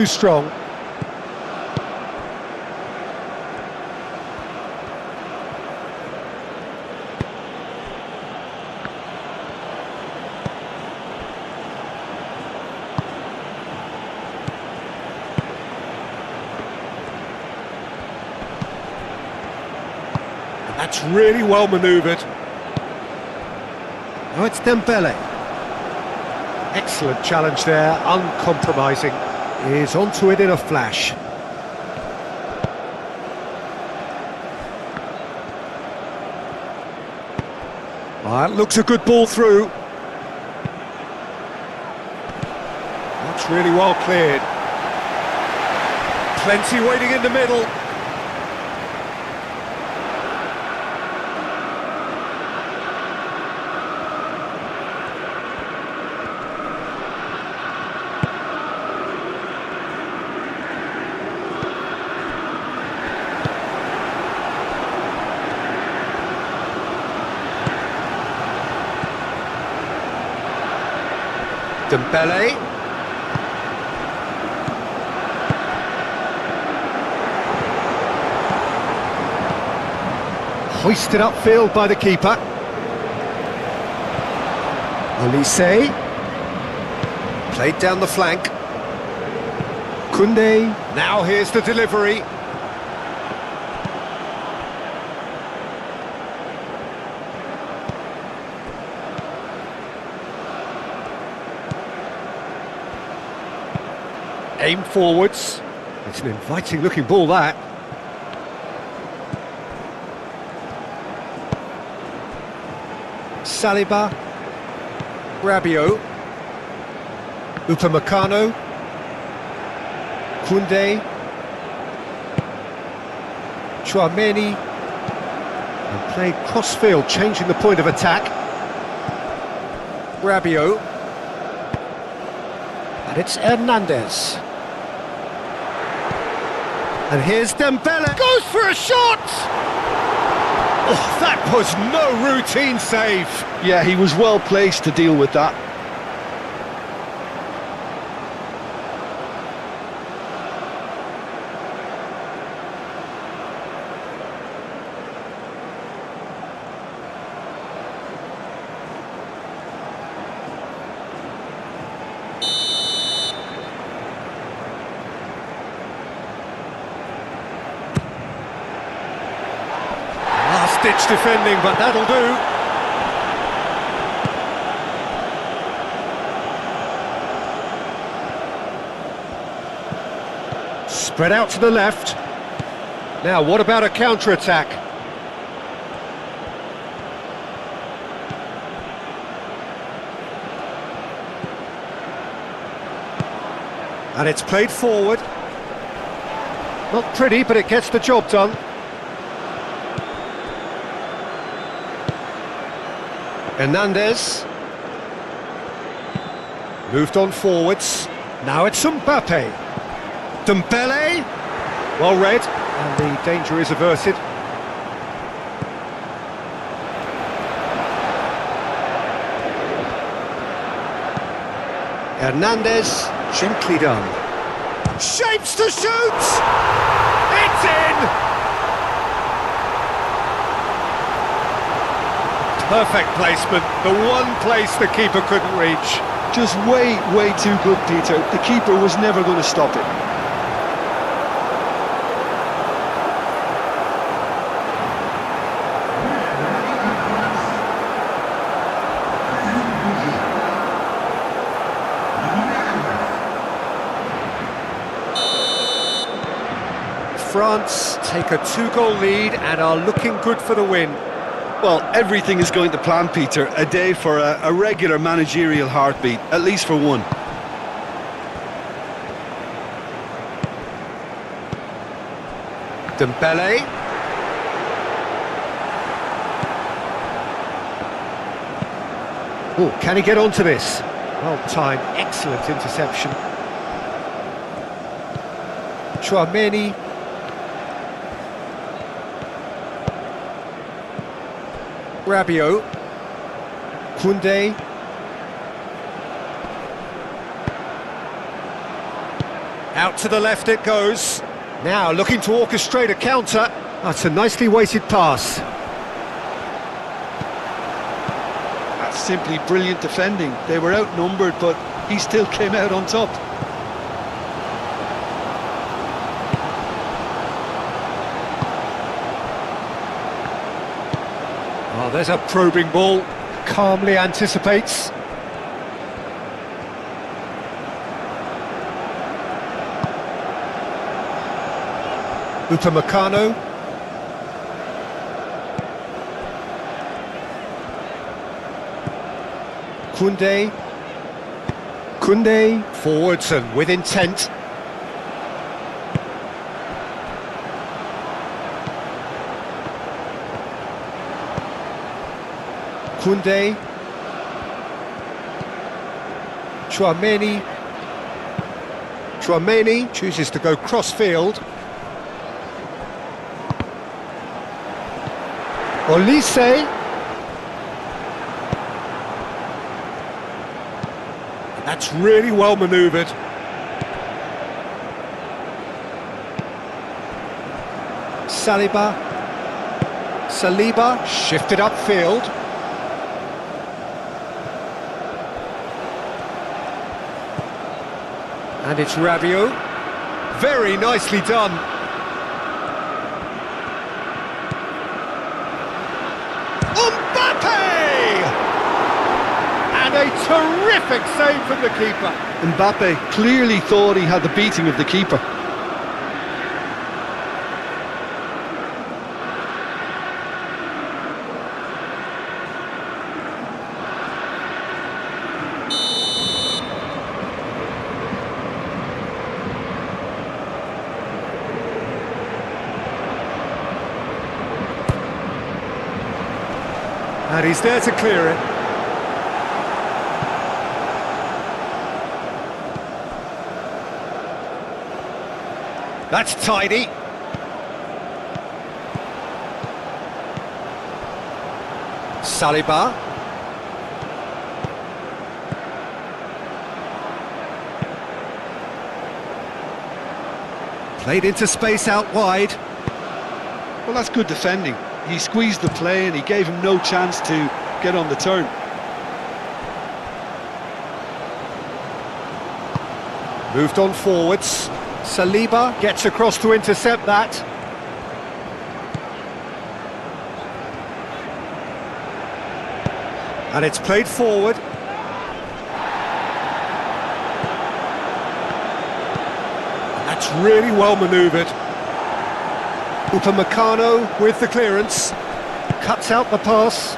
Too strong. And that's really well manoeuvred. Now it's Dembele. Excellent challenge there, uncompromising. Is onto it in a flash. That looks a good ball through. That's really well cleared. Plenty waiting in the middle. Dembele. Hoisted upfield by the keeper. Olise. Played down the flank. Koundé. Now here's the delivery. Aim forwards. It's an inviting looking ball, that. Saliba. Rabiot. Upamecano. Koundé. Chouameni. And played cross-field, changing the point of attack. Rabiot. And it's Hernandez. And here's Dembele, goes for a shot! Oh, that was no routine save. Yeah, he was well placed to deal with that. Ditch defending, but that'll do. Spread out to the left. Now, what about a counter-attack? And it's played forward. Not pretty, but it gets the job done. Hernandez. Moved on forwards. Now it's Mbappe. Dembele. Well read. And the danger is averted. Hernandez. Gently done. Shapes to shoot! It's in! Perfect placement, the one place the keeper couldn't reach. Just way too good, Peter. The keeper was never going to stop it. France take a 2-goal lead and are looking good for the win. Well, everything is going to plan, Peter. A day for a regular managerial heartbeat, at least for one. Dembele. Oh, can he get onto this? Well timed, excellent interception. Chouameni. Rabiot. Koundé. Out to the left it goes. Now looking to orchestrate a counter. That's a nicely weighted pass. That's simply brilliant defending. They were outnumbered, but he still came out on top. Oh, there's a probing ball. Calmly anticipates. Upamecano. Koundé forwards and with intent. Koundé. Chouameni chooses to go cross-field. Olise. That's really well manoeuvred. Saliba shifted upfield. And it's Rabiot. Very nicely done. And a terrific save from the keeper. Mbappe clearly thought he had the beating of the keeper. And he's there to clear it. That's tidy. Saliba. Played into space out wide. Well, that's good defending. He squeezed the play and he gave him no chance to get on the turn. Moved on forwards. Saliba gets across to intercept that. And it's played forward. That's really well manoeuvred. Upamecano with the clearance. Cuts out the pass.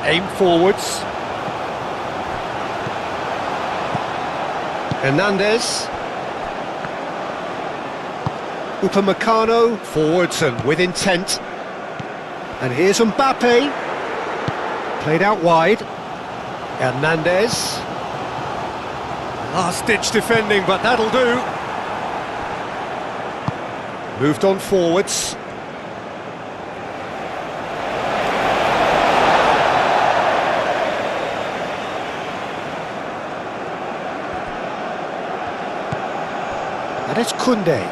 Aim forwards. Hernandez. Upamecano forwards and with intent. And here's Mbappe. Played out wide. Hernandez. Last-ditch defending, but that'll do. Moved on forwards. And it's Koundé.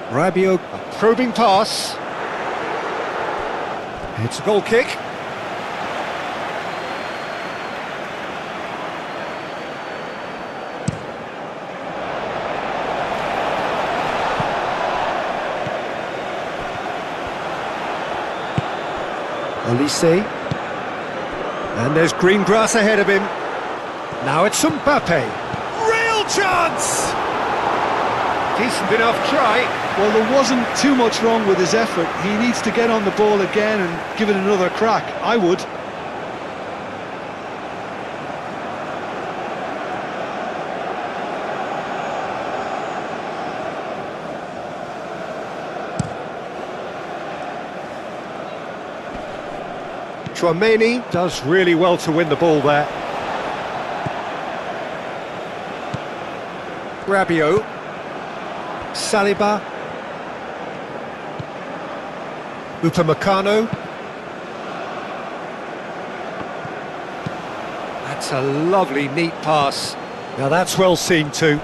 Rabiot, a probing pass. It's a goal kick. Olise. And there's green grass ahead of him. Now it's Mbappe. Real chance! Decent enough try. Well, there wasn't too much wrong with his effort. He needs to get on the ball again and give it another crack. I would. Chouameni does really well to win the ball there. Rabiot. Saliba. Upamecano. That's a lovely, neat pass. Now that's well seen too.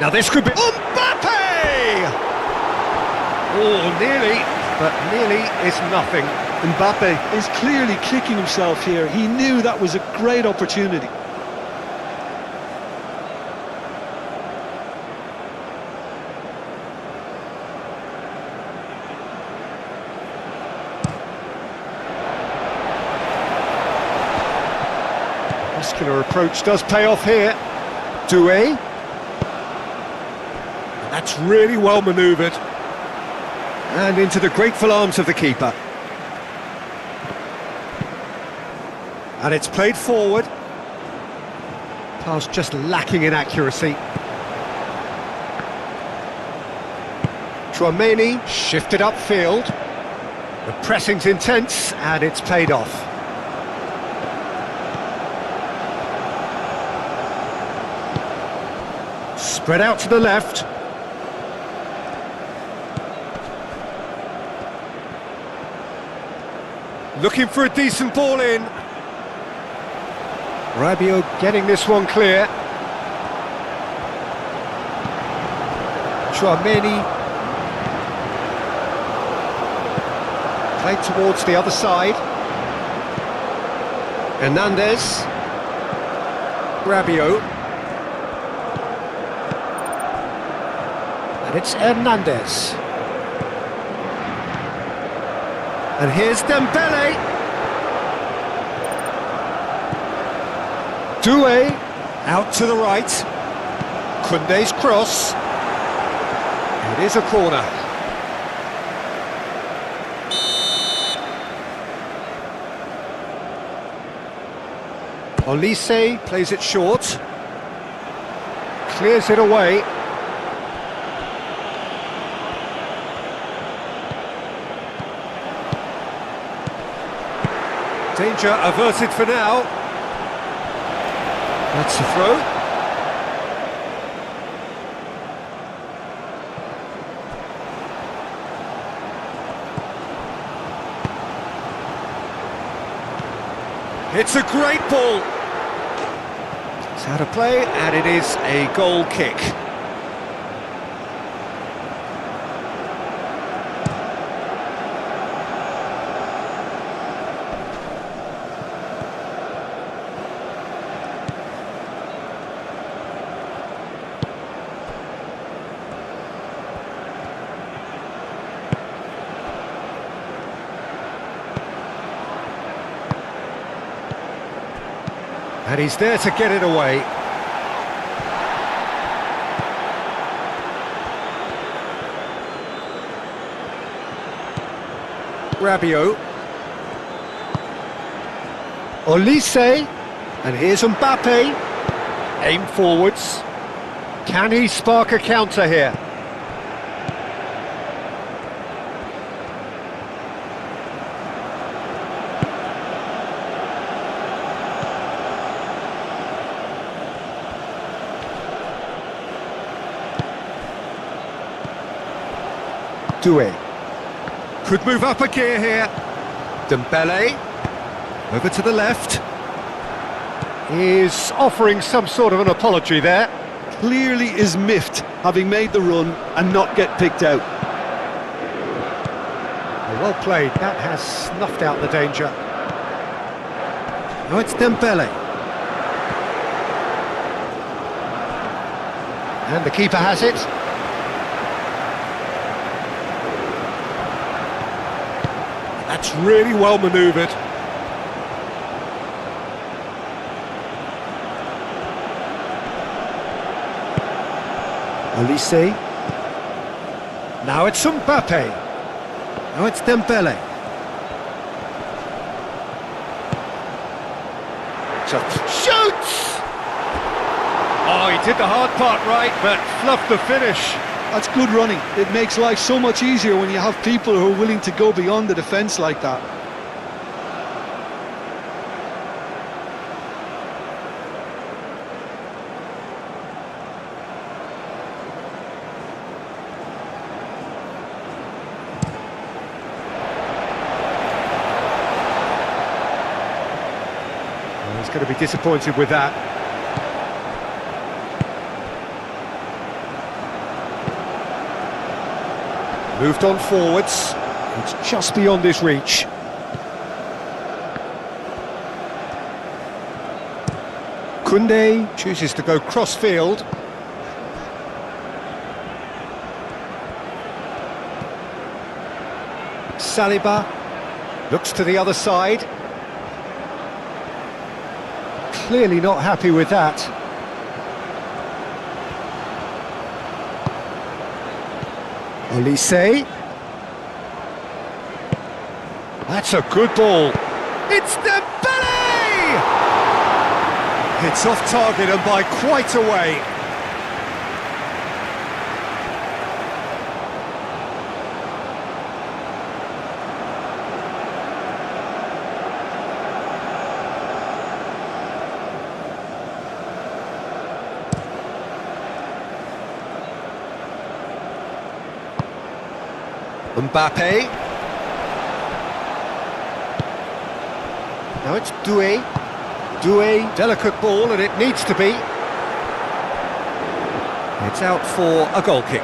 Now this could be... Mbappe! Oh, nearly, but nearly is nothing. Mbappe is clearly kicking himself here. He knew that was a great opportunity. Muscular approach does pay off here. Doué. That's really well manoeuvred. And into the grateful arms of the keeper. And it's played forward. Pass just lacking in accuracy. Tchouaméni shifted upfield. The pressing's intense and it's paid off. Spread out to the left. Looking for a decent ball in. Rabiot getting this one clear. Tchouaméni. Played towards the other side. Hernandez. Rabiot. And it's Hernandez. And here's Dembele. Doué out to the right. Koundé's cross. It is a corner. Olise plays it short. Clears it away. Danger averted for now. That's a throw. It's a great ball. It's out of play, and it is a goal kick. And he's there to get it away. Rabiot. Olise. And here's Mbappe. Aim forwards. Can he spark a counter here? Doué. Could move up a gear here. Dembele. Over to the left. Is offering some sort of an apology there. Clearly is miffed, having made the run and not get picked out. Well played. That has snuffed out the danger. Now it's Dembele. And the keeper has it. That's really well manoeuvred. Olise. Now it's Mbappe. Now it's Dembele. Shoots! Oh, he did the hard part right, but fluffed the finish. That's good running. It makes life so much easier when you have people who are willing to go beyond the defence like that. He's going to be disappointed with that. Moved on forwards. It's just beyond his reach. Koundé chooses to go cross-field. Saliba looks to the other side. Clearly not happy with that. Olise. That's a good ball. It's Dembele! It's off target and by quite a way. Mbappe. Now it's Doué. Doué, delicate ball, and it needs to be. It's out for a goal kick.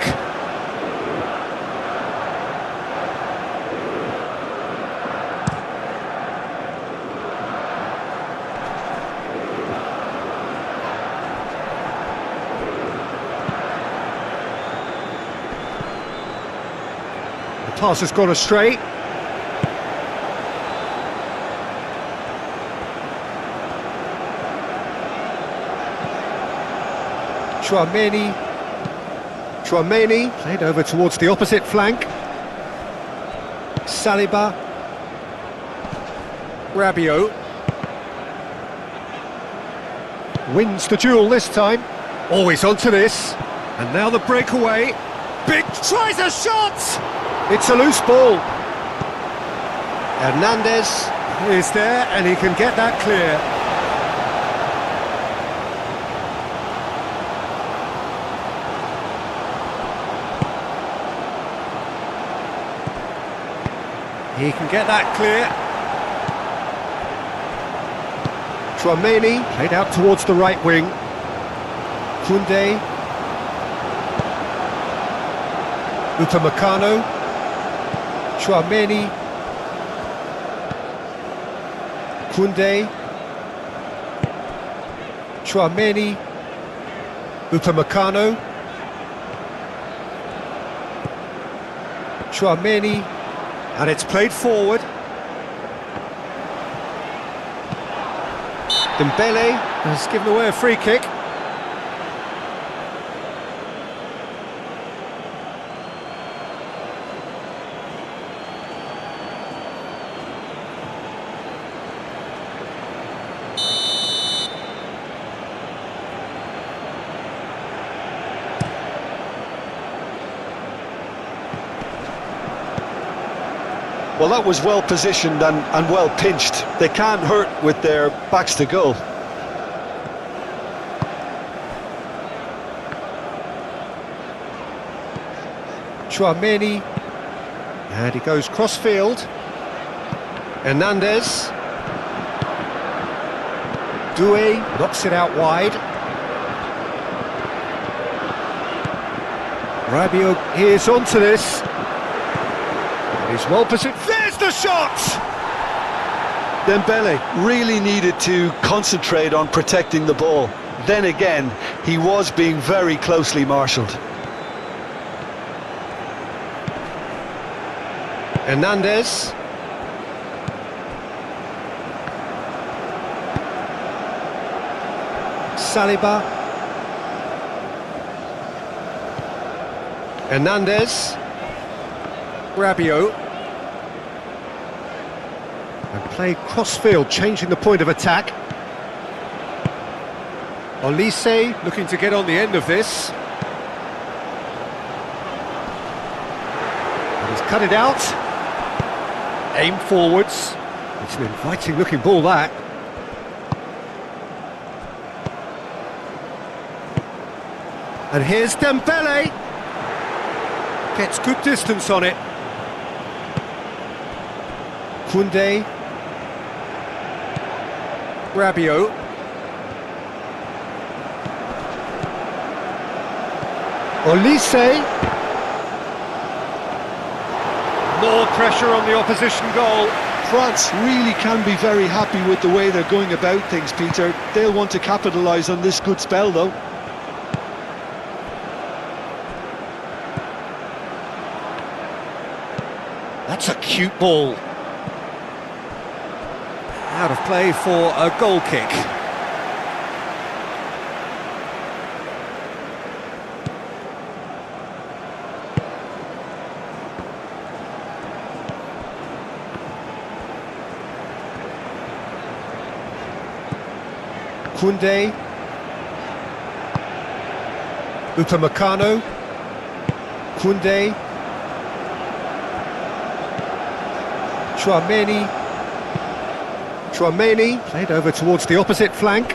The pass has gone astray. Chouameni played over towards the opposite flank. Saliba. Rabiot wins the duel this time. Always onto this. And now the breakaway. Big tries a shot! It's a loose ball. Hernandez is there and he can get that clear. He can get that clear. Chouameni played out towards the right wing. Koundé. Upamecano. Chouameni. Koundé. Chouameni. Upamecano. Chouameni. And it's played forward. Dembele has given away a free kick. Well, that was well positioned and well pinched. They can't hurt with their backs to goal. Chouameni, and he goes cross-field. Hernandez. Doué knocks it out wide. Rabiot is onto this. He's well positioned. There's the shot! Dembele really needed to concentrate on protecting the ball. Then again, he was being very closely marshalled. Hernandez. Saliba. Hernandez. Rabiot. And played cross-field, changing the point of attack. Olise looking to get on the end of this. And he's cut it out. Aim forwards. It's an inviting looking ball, that. And here's Dembele. Gets good distance on it. Koundé. Rabiot. Olise. More pressure on the opposition goal. France really can be very happy with the way they're going about things, Peter. They'll want to capitalise on this good spell, though. That's a cute ball. Out of play for a goal kick. Koundé. Upamecano. Koundé. Chouameni played over towards the opposite flank.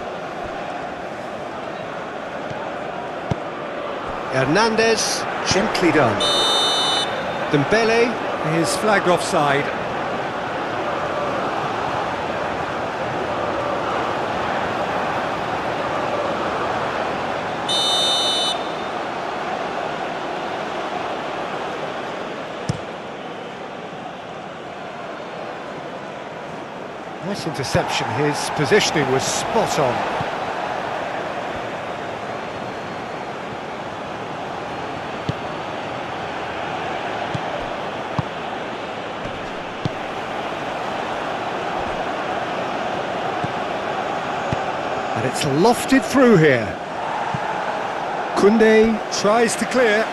Hernandez, gently done. Dembele is flagged offside. Nice interception, his positioning was spot on. And it's lofted through here. Koundé tries to clear.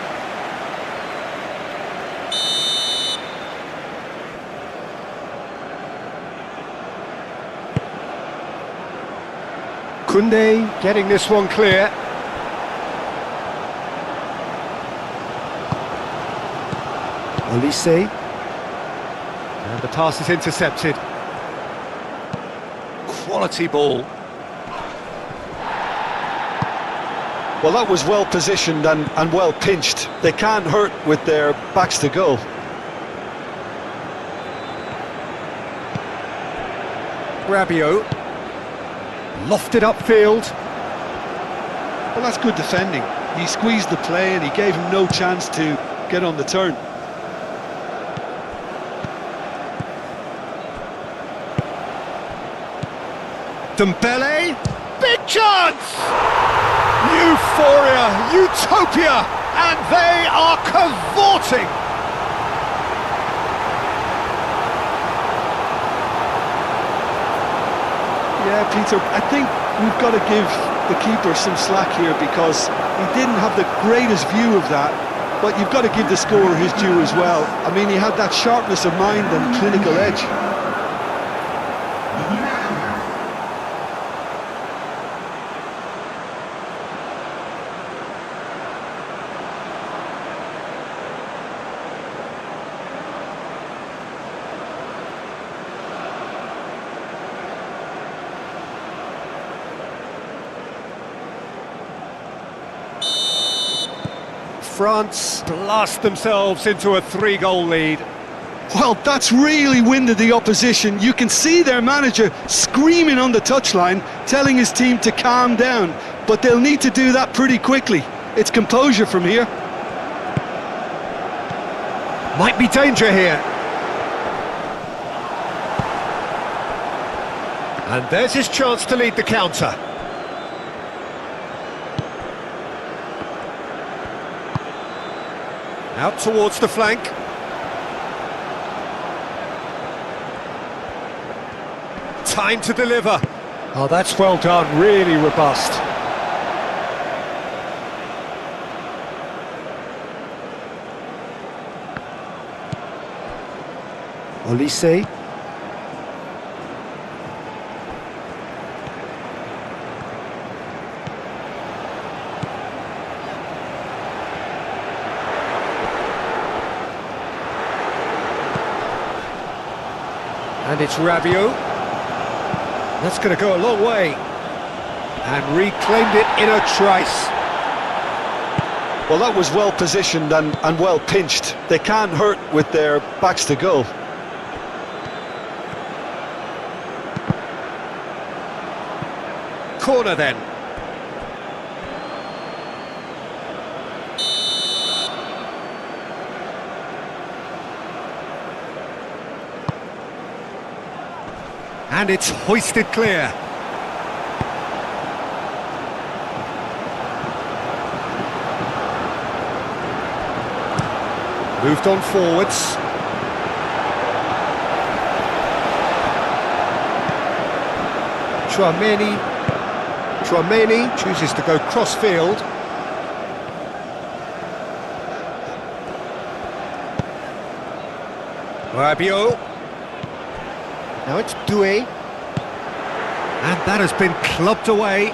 Koundé getting this one clear. Olise. And the pass is intercepted. Quality ball. Well, that was well positioned and well pinched. They can't hurt with their backs to goal. Rabiot. Lofted upfield. Well, that's good defending. He squeezed the play and he gave him no chance to get on the turn. Dembele, big chance! Euphoria, utopia, and they are cavorting! Yeah, Peter, I think we've got to give the keeper some slack here because he didn't have the greatest view of that, but you've got to give the scorer his due as well. I mean, he had that sharpness of mind and clinical edge. France blast themselves into a 3-goal lead. Well, that's really winded the opposition. You can see their manager screaming on the touchline, telling his team to calm down, but they'll need to do that pretty quickly. It's composure from here. Might be danger here. And there's his chance to lead the counter. Out towards the flank. Time to deliver. Oh, that's well done, really robust. Olise. And it's Rabiot. That's going to go a long way. And reclaimed it in a trice. Well, that was well positioned and well pinched. They can't hurt with their backs to goal. corner then. And it's hoisted clear. Moved on forwards. Chouameni chooses to go cross-field. Rabiot. Now it's Doué. And that has been clubbed away.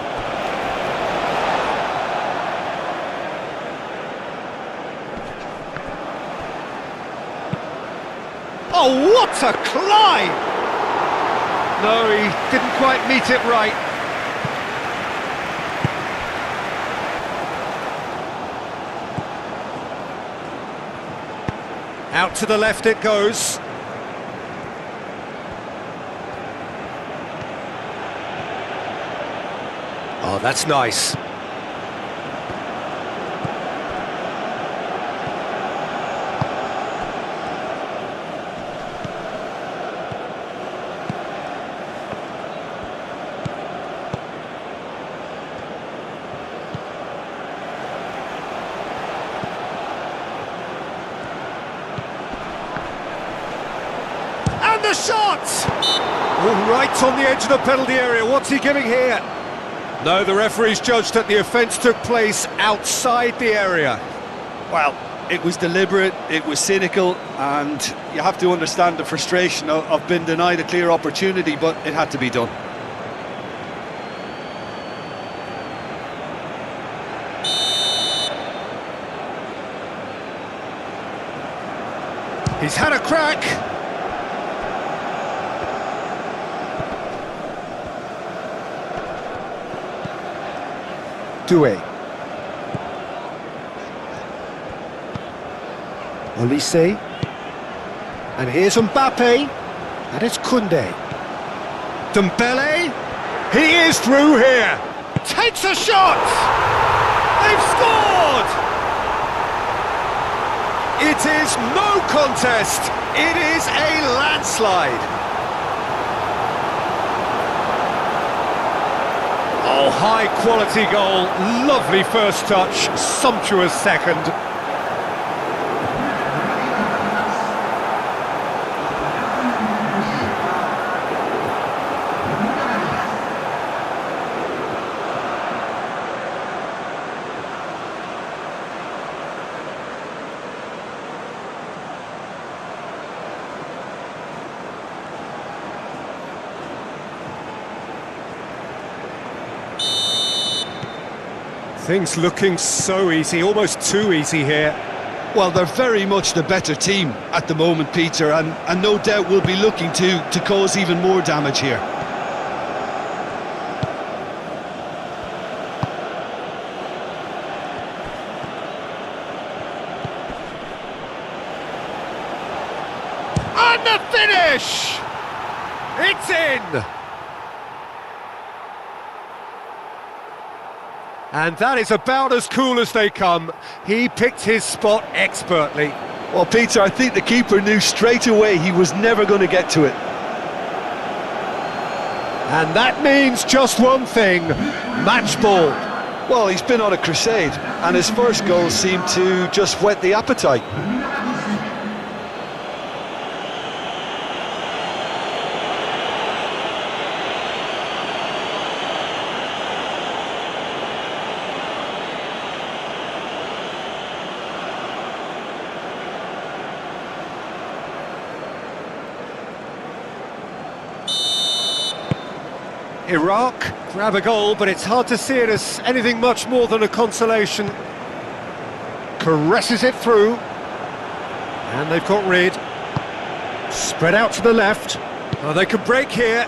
Oh, what a climb! No, he didn't quite meet it right. Out to the left it goes. Oh, that's nice. And the shot! Oh, right on the edge of the penalty area. What's he giving here? No, the referee's judged that the offence took place outside the area. Well, it was deliberate, it was cynical, and you have to understand the frustration of being denied a clear opportunity, but it had to be done. He's had a crack. Doué. Olise. And here's Mbappe. And it's Koundé. Dembele. He is through here. Takes a shot. They've scored. It is no contest. It is a landslide. Oh, high-quality goal, lovely first touch, sumptuous second. Things looking so easy, almost too easy here. Well, they're very much the better team at the moment, Peter, and no doubt will be looking to cause even more damage here. And the finish! It's in! And that is about as cool as they come. He picked his spot expertly. Well, Peter, I think the keeper knew straight away he was never going to get to it. And that means just one thing, match ball. Well, he's been on a crusade, and his first goal seemed to just whet the appetite. Iraq grab a goal, but it's hard to see it as anything much more than a consolation. Caresses it through. And they've got rid. Spread out to the left. Oh, they could break here.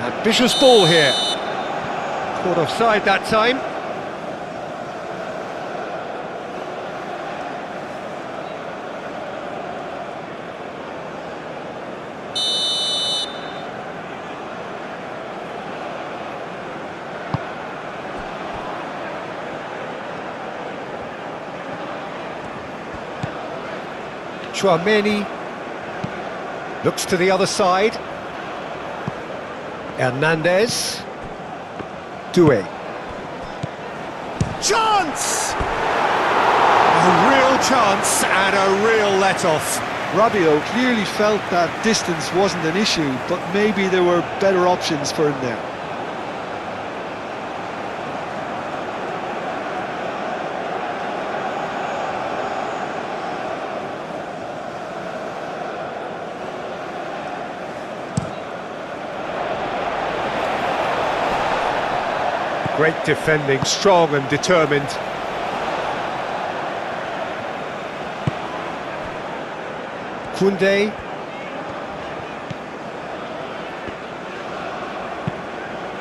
Ambitious ball here. Caught offside that time. Chouameni looks to the other side. Hernandez. Doué. Chance! A real chance and a real let-off. Rabiot clearly felt that distance wasn't an issue, but maybe there were better options for him there. Great defending, strong and determined. Koundé.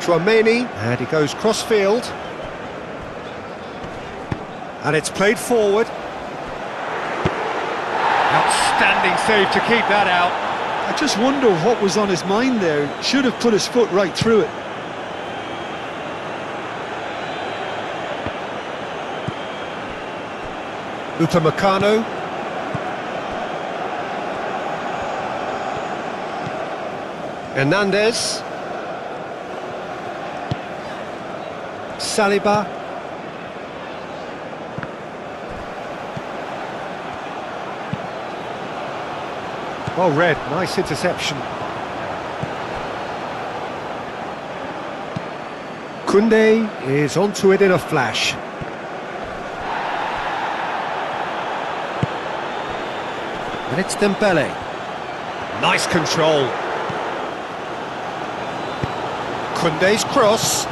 Chouameni, and he goes cross-field. And it's played forward. Outstanding save to keep that out. I just wonder what was on his mind there. Should have put his foot right through it. Upamecano. Hernandez. Saliba. Well read, nice interception. Koundé is onto it in a flash. And it's Dembele. Nice control. Koundé's cross.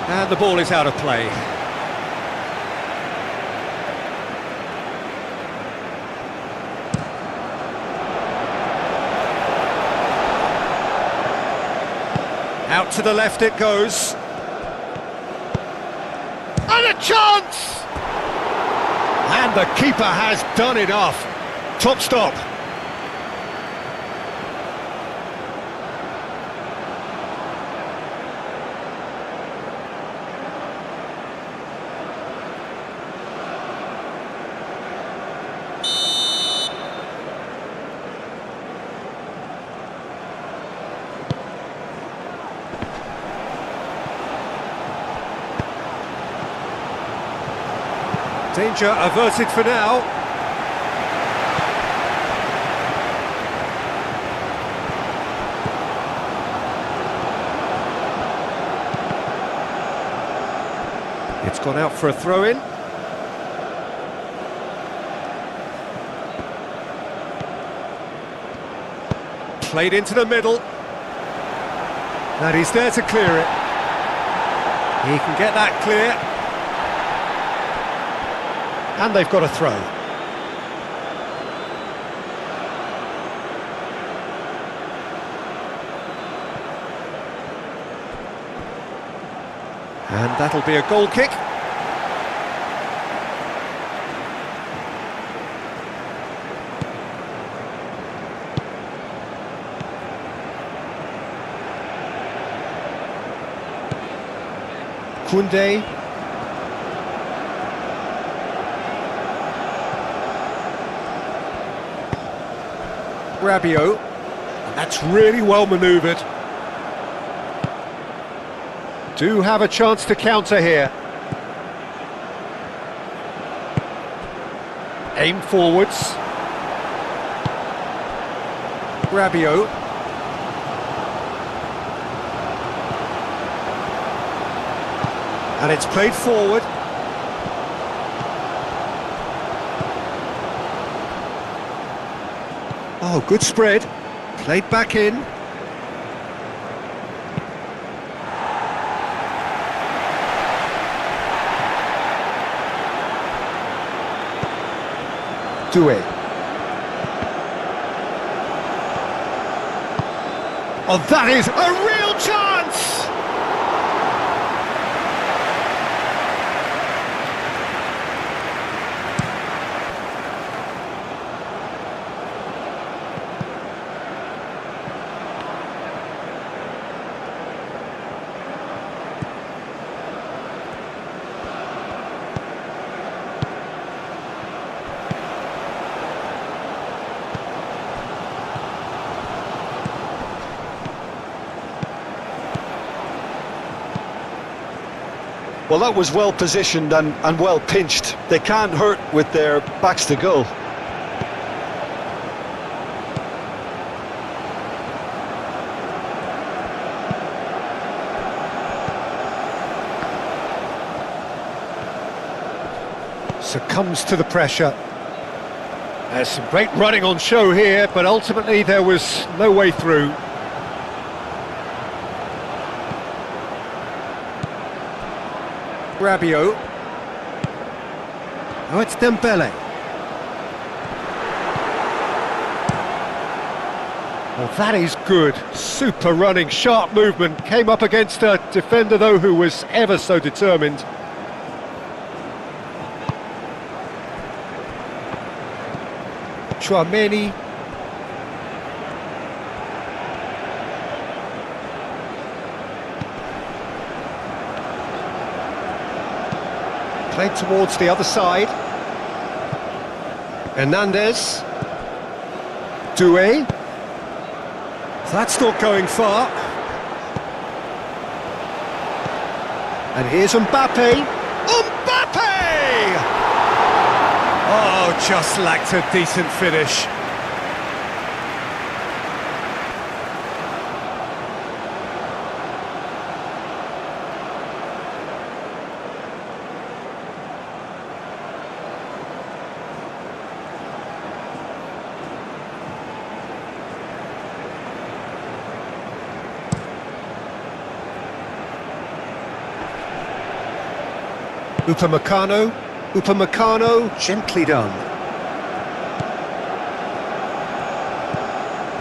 And the ball is out of play. Out to the left it goes. And a chance! And the keeper has done enough. Top stop. Danger averted for now. It's gone out for a throw-in. Played into the middle. And he's there to clear it. He can get that clear. And they've got a throw. And that'll be a goal kick. Koundé. Rabiot, and that's really well manoeuvred. Do have a chance to counter here. Aim forwards. Rabiot. And it's played forward. Oh, good spread. Played back in. Doué. Oh, that is a real chance! Well, that was well positioned and well pinched. They can't hurt with their backs to goal. Succumbs to the pressure. There's some great running on show here, but ultimately there was no way through. Rabiot. Oh, it's Dembele. Well, that is good. Super running, sharp movement. Came up against a defender, though, who was ever so determined. Chouameni. Played towards the other side. Hernandez. Doué. That's not going far. And here's Mbappe. Mbappe! Oh, just lacked a decent finish. Upamecano, gently done.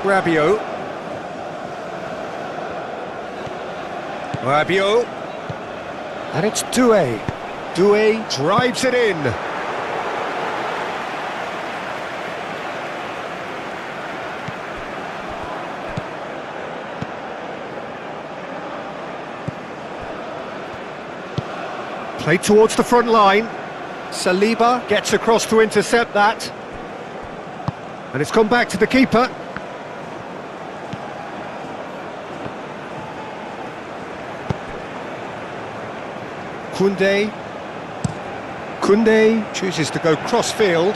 Rabiot. And it's Doué. Doué drives it in. Played towards the front line. Saliba gets across to intercept that. And it's gone back to the keeper. Koundé chooses to go cross-field.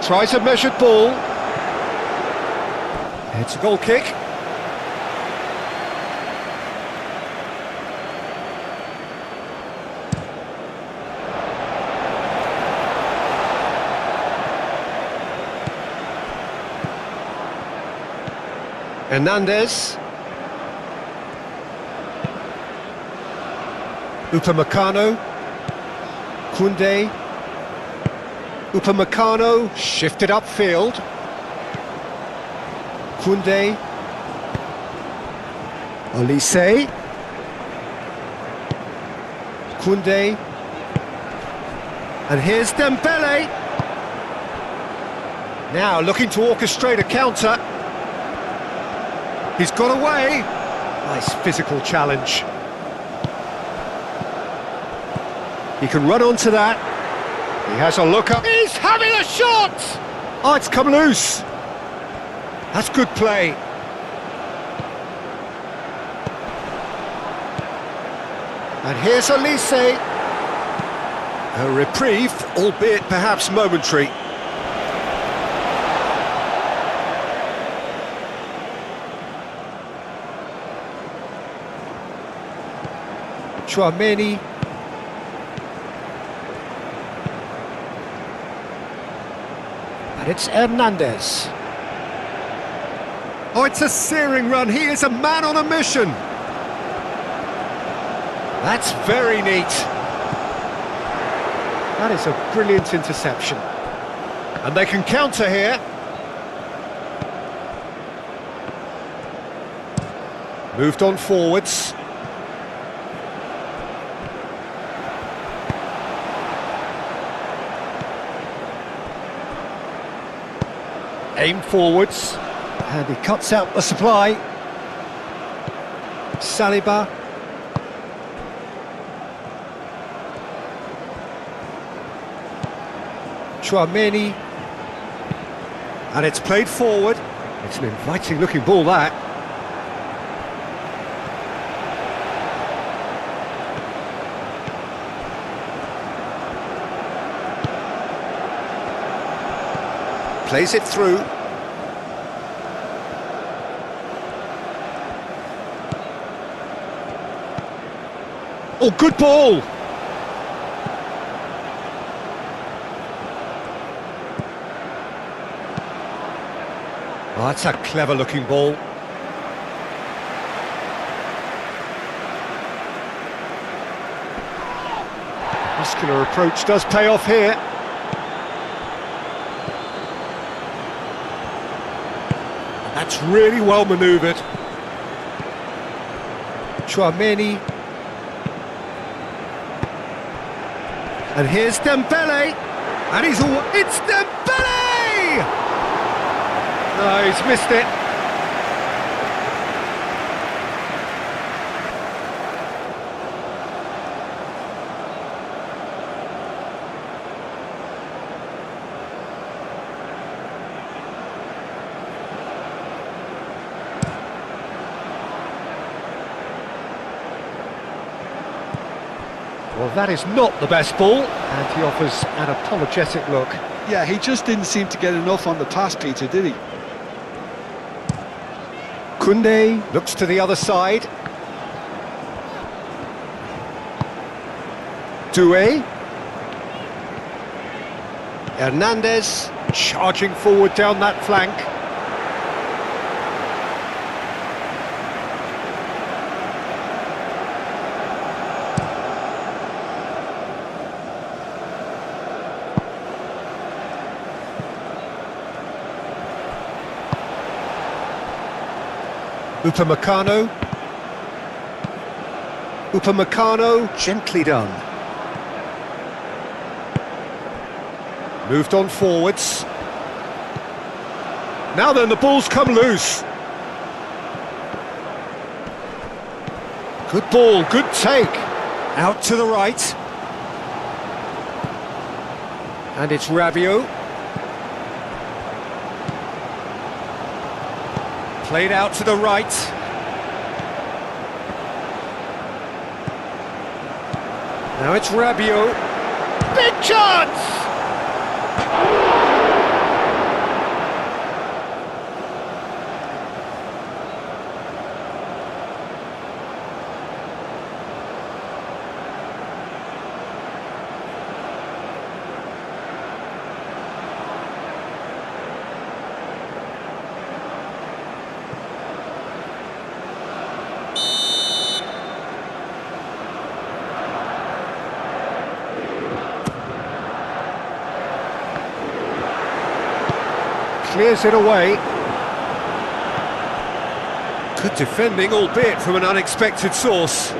Tries a measured ball. It's a goal kick. Hernandez. Upamecano. Koundé. Upamecano shifted upfield. Koundé. Olise. Koundé. And here's Dembele. Now looking to orchestrate a counter. He's got away. Nice physical challenge. He can run onto that. He has a look up. He's having a shot! Oh, it's come loose. That's good play. And here's Olise. A reprieve, albeit perhaps momentary. Chouameni. And it's Hernandez. Oh, it's a searing run. He is a man on a mission. That's very neat. That is a brilliant interception. And they can counter here. Moved on forwards. Aim forwards, and he cuts out the supply. Saliba. Chouameni. And it's played forward. It's an inviting looking ball, that. Plays it through. Oh, good ball! Oh, that's a clever-looking ball. Muscular approach does pay off here. That's really well manoeuvred. Chouameni. And here's Dembele. And it's Dembele! No, he's missed it. Well, that is not the best ball, and he offers an apologetic look. Yeah, he just didn't seem to get enough on the pass, Peter, did he? Koundé looks to the other side. Doué. Hernandez charging forward down that flank. Upamecano, gently done. Moved on forwards. Now then, the ball's come loose. Good ball, good take. Out to the right. And it's Rabiot. Played out to the right. Now it's Rabiot. Big chance! Clears it away. Good defending, albeit from an unexpected source.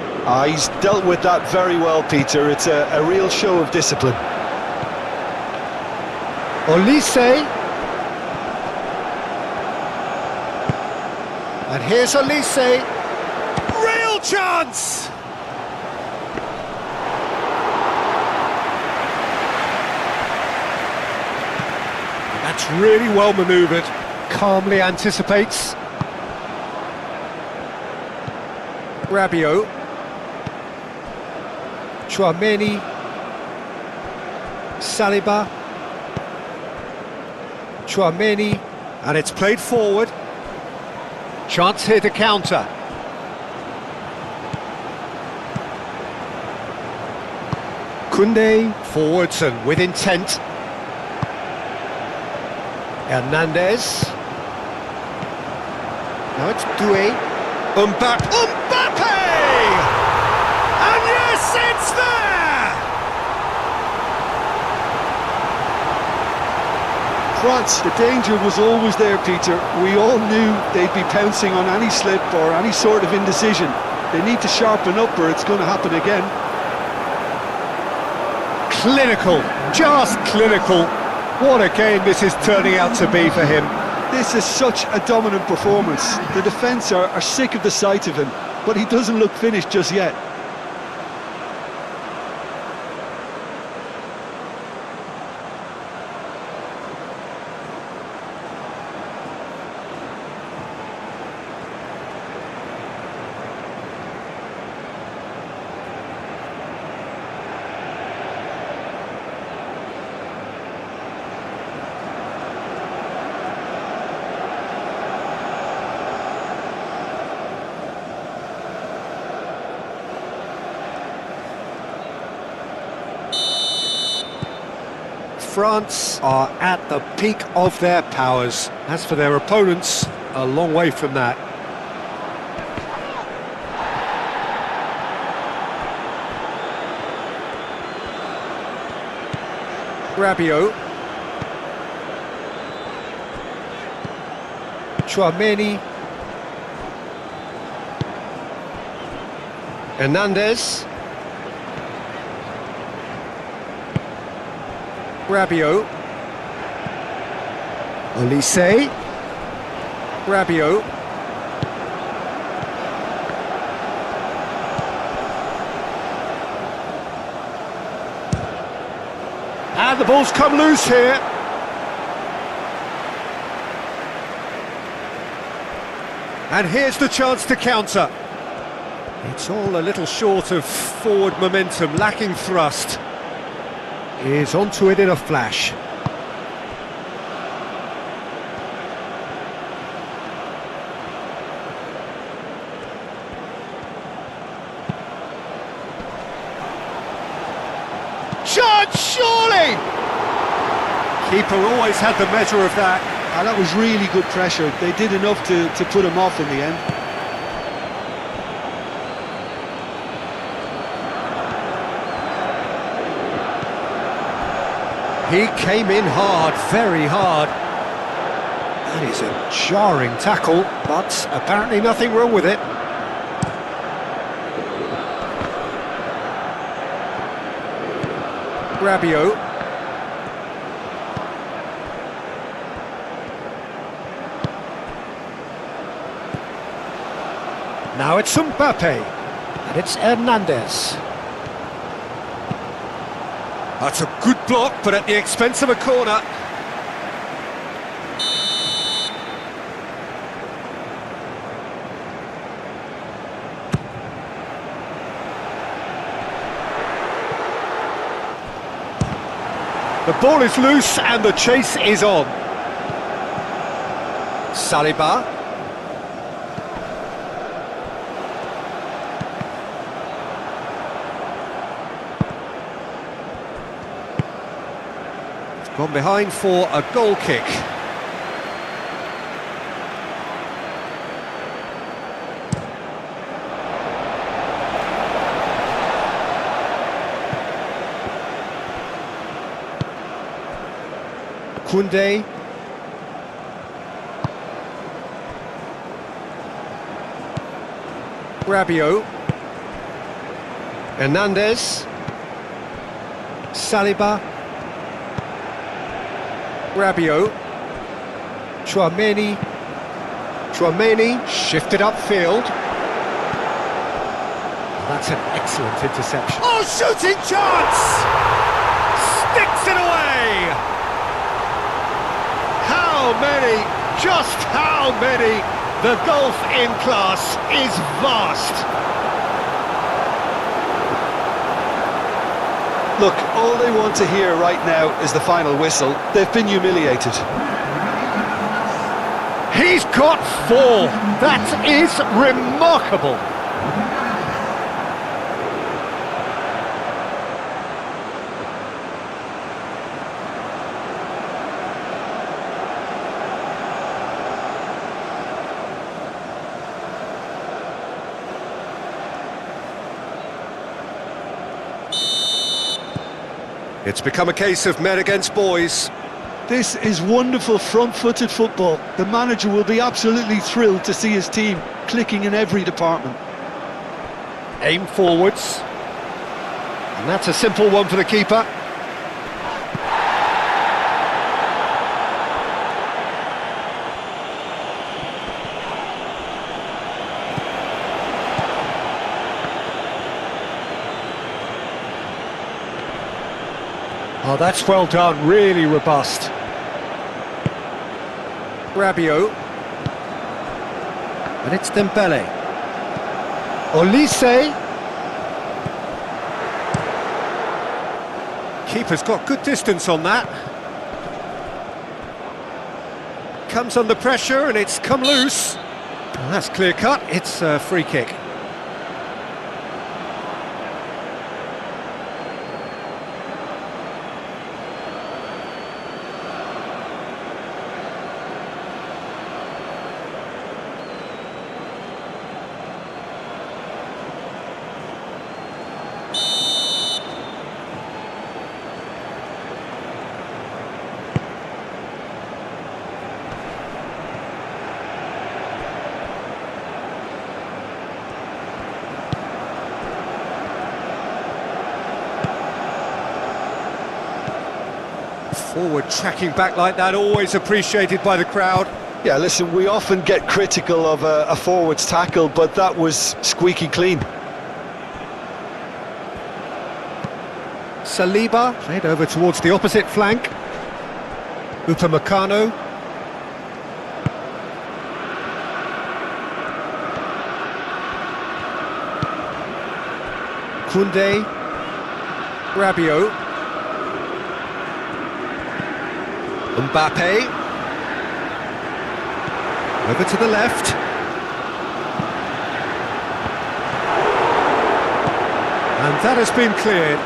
He's dealt with that very well, Peter. It's a real show of discipline. Olise. And here's Olise. Real chance! That's really well manoeuvred. Calmly anticipates. Rabiot. Chouameni. Saliba. Chouameni. And it's played forward. Chance here to counter. Koundé. Forwards and with intent. Hernandez. Now it's Doué. Mbappe! And yes, it's there! France, the danger was always there, Peter. We all knew they'd be pouncing on any slip or any sort of indecision. They need to sharpen up or it's going to happen again. Clinical, just clinical. What a game this is turning out to be for him. This is such a dominant performance. The defence are sick of the sight of him, but he doesn't look finished just yet. France are at the peak of their powers. As for their opponents, a long way from that. Rabiot. Chouameni. Hernandez. Rabiot. Olise. Rabiot. And the ball's come loose here. And here's the chance to counter. It's all a little short of forward momentum, lacking thrust. Is onto it in a flash. Shot, surely! Keeper always had the measure of that. And that was really good pressure. They did enough to put him off in the end. He came in hard, very hard. That is a jarring tackle, but apparently nothing wrong with it. Rabiot. Now it's Mbappe, and it's Hernandez. That's a good block, but at the expense of a corner. The ball is loose and the chase is on. Saliba. Gone behind for a goal kick. Koundé. Rabiot. Hernandez. Saliba. Rabiot. Chouameni. Shifted upfield. That's an excellent interception. Oh, shooting chance! Sticks it away! How many? Just how many? The gulf in class is vast. Look, all they want to hear right now is the final whistle. They've been humiliated. He's got 4. That is remarkable. It's become a case of men against boys. This is wonderful front-footed football. The manager will be absolutely thrilled to see his team clicking in every department. Aim forwards. And that's a simple one for the keeper. Oh, that's well done, really robust. Rabiot. And it's Dembele. Olise. Keeper's got good distance on that. Comes under pressure and it's come loose. And that's clear cut, it's a free kick. Forward tracking back like that, always appreciated by the crowd. Yeah, listen, we often get critical of a forward's tackle, but that was squeaky clean. Saliba played over towards the opposite flank. Upamecano. Koundé. Rabiot. Mbappe. Over to the left. And that has been cleared.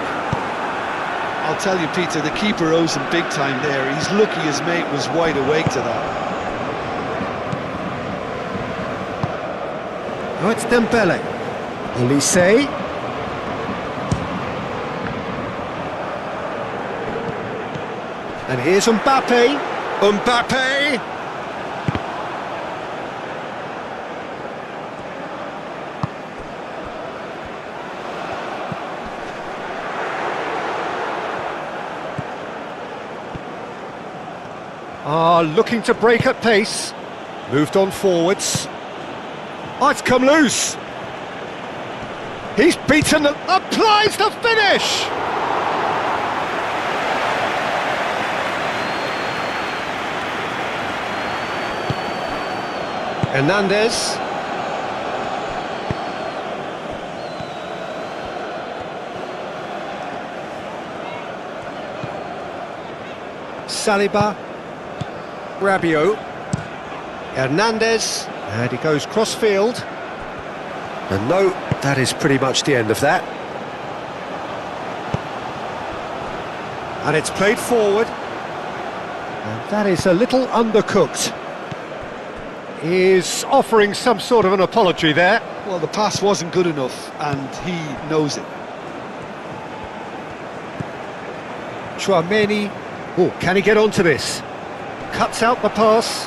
I'll tell you, Peter, the keeper owes him big time there. He's lucky his mate was wide awake to that. Now it's Dembele. Olise. And here's Mbappe. Mbappe! Looking to break at pace. Moved on forwards. Oh, it's come loose. He's beaten them. Applies the finish! Hernandez. Saliba. Rabiot. Hernandez. And he goes cross-field. And no, that is pretty much the end of that. And it's played forward. And that is a little undercooked. He's offering some sort of an apology there. Well, the pass wasn't good enough, and he knows it. Chouameni. Oh, can he get onto this? Cuts out the pass.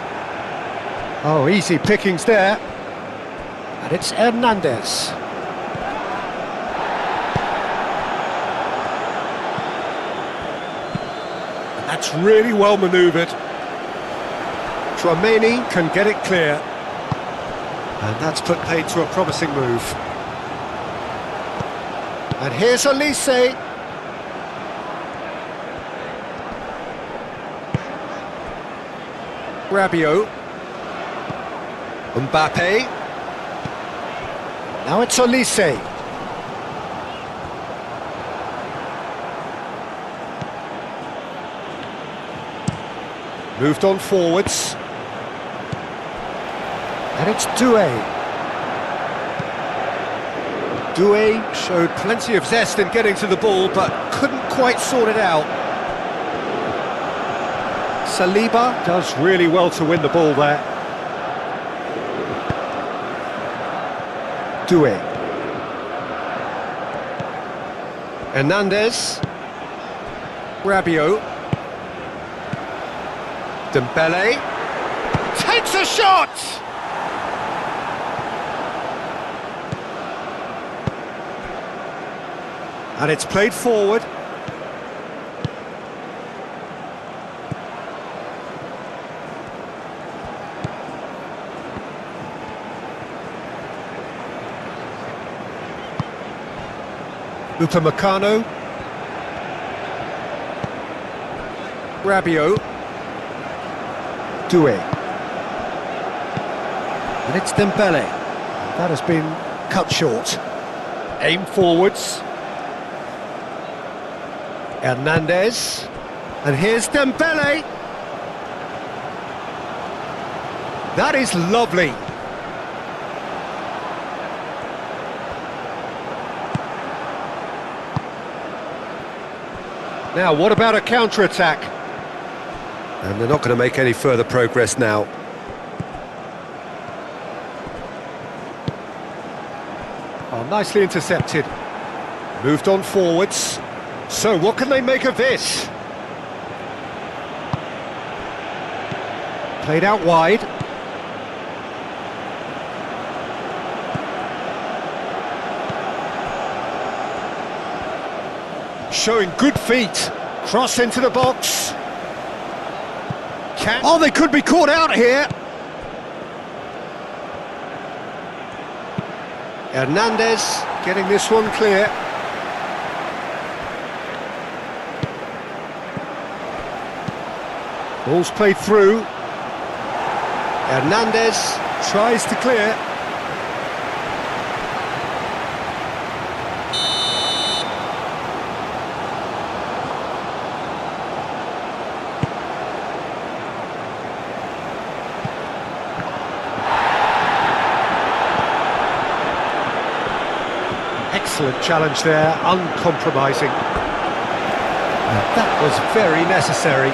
Oh, easy pickings there. And it's Hernandez. And that's really well manoeuvred. Chouameni can get it clear. And that's put paid to a promising move. And here's Olise. Rabiot. Mbappe. Now it's Olise. Moved on forwards. And it's Doué. Doué showed plenty of zest in getting to the ball, but couldn't quite sort it out. Saliba does really well to win the ball there. Doué. Hernandez. Rabiot. Dembele. Takes a shot! And it's played forward. Upamecano. Rabiot. Doué. And it's Dembele. That has been cut short. Aim forwards. Hernandez. And here's Dembele. That is lovely. Now, what about a counter-attack? And they're not going to make any further progress now. Oh, nicely intercepted. Moved on forwards. So, what can they make of this? Played out wide. Showing good feet. Cross into the box. Oh, they could be caught out here. Hernandez getting this one clear. Ball's played through. Hernandez tries to clear. Excellent challenge there, uncompromising. That was very necessary.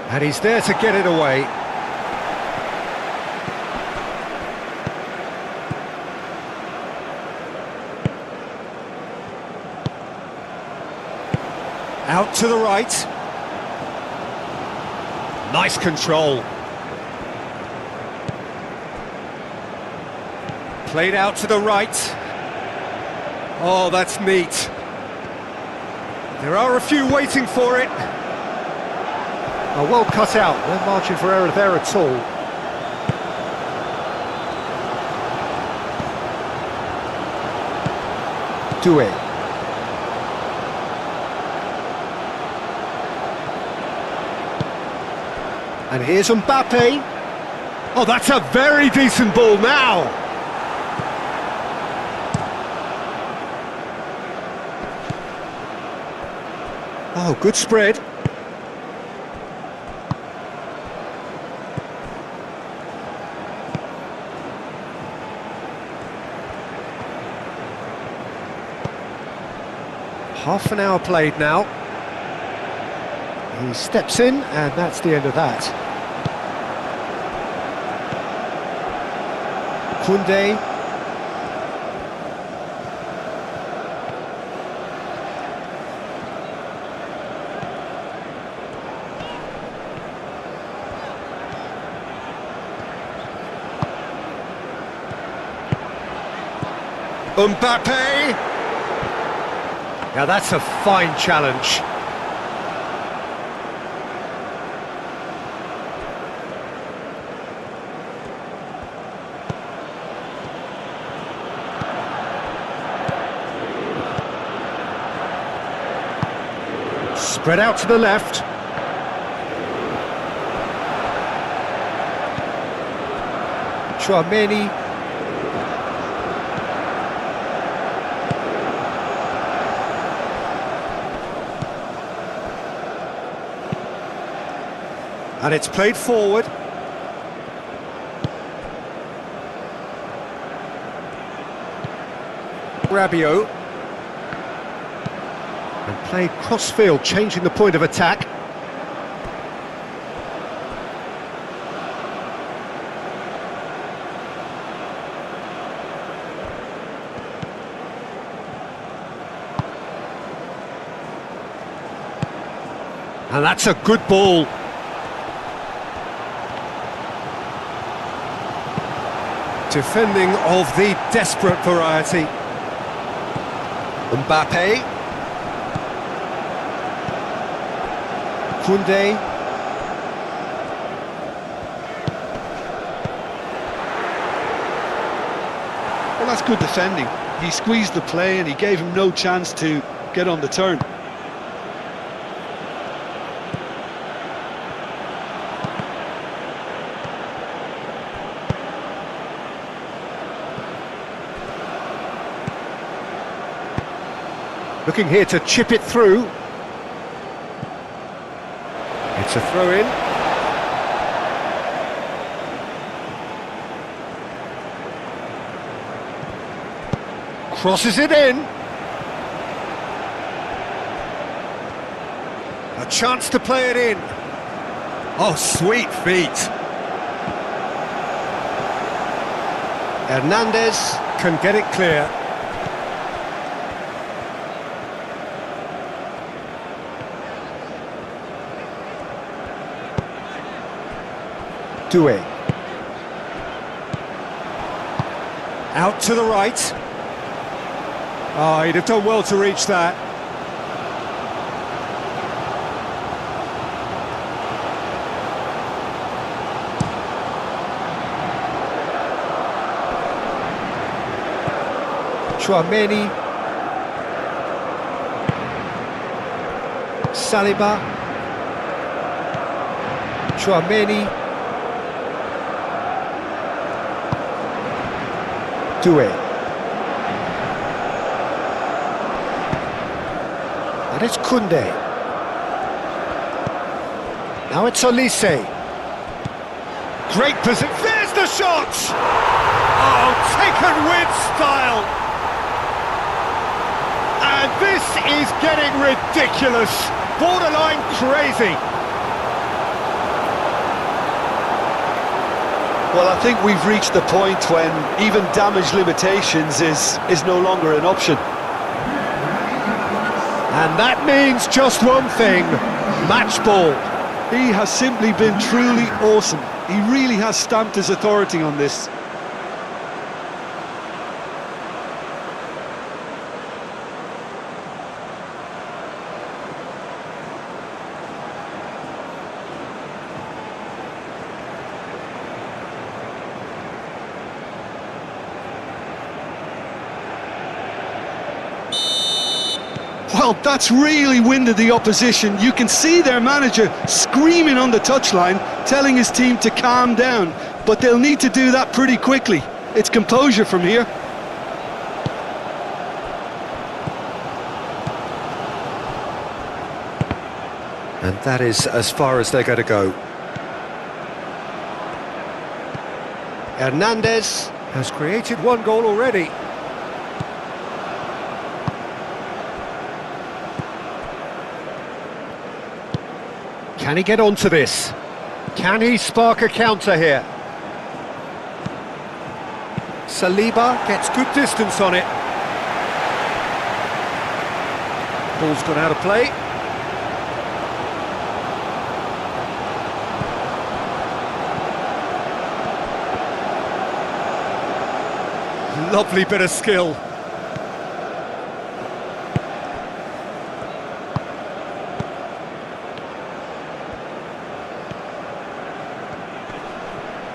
And he's there to get it away. Out to the right. Nice control. Played out to the right. Oh, that's neat. There are a few waiting for it. Oh, well cut out. No margin for error there at all. Do it. And here's Mbappe. Oh, that's a very decent ball now. Oh, good spread. Half an hour played now. He steps in, and that's the end of that. Koundé. Mbappe. Now that's a fine challenge. Spread out to the left. Chouameni. And it's played forward. Rabiot. And played cross-field, changing the point of attack. And that's a good ball. Defending of the desperate variety. Mbappe. Koundé. Well, that's good defending. He squeezed the play and he gave him no chance to get on the turn. Looking here to chip it through. It's a throw-in. Crosses it in. A chance to play it in. Oh, sweet feet. Hernandez can get it clear. Doué. Out to the right. Oh, he'd have done well to reach that. Chouameni. Saliba. Chouameni. Doué. And it's Koundé. Now it's Olise. Great position. There's the shot! Oh, taken with style. And this is getting ridiculous. Borderline crazy. Well, I think we've reached the point when even damage limitations is no longer an option. And that means just one thing, match ball. He has simply been truly awesome. He really has stamped his authority on this. Well, that's really winded the opposition. You can see their manager screaming on the touchline, telling his team to calm down. But they'll need to do that pretty quickly. It's composure from here. And that is as far as they're going to go. Hernandez has created one goal already. Can he get onto this? Can he spark a counter here? Saliba gets good distance on it. Ball's gone out of play. Lovely bit of skill.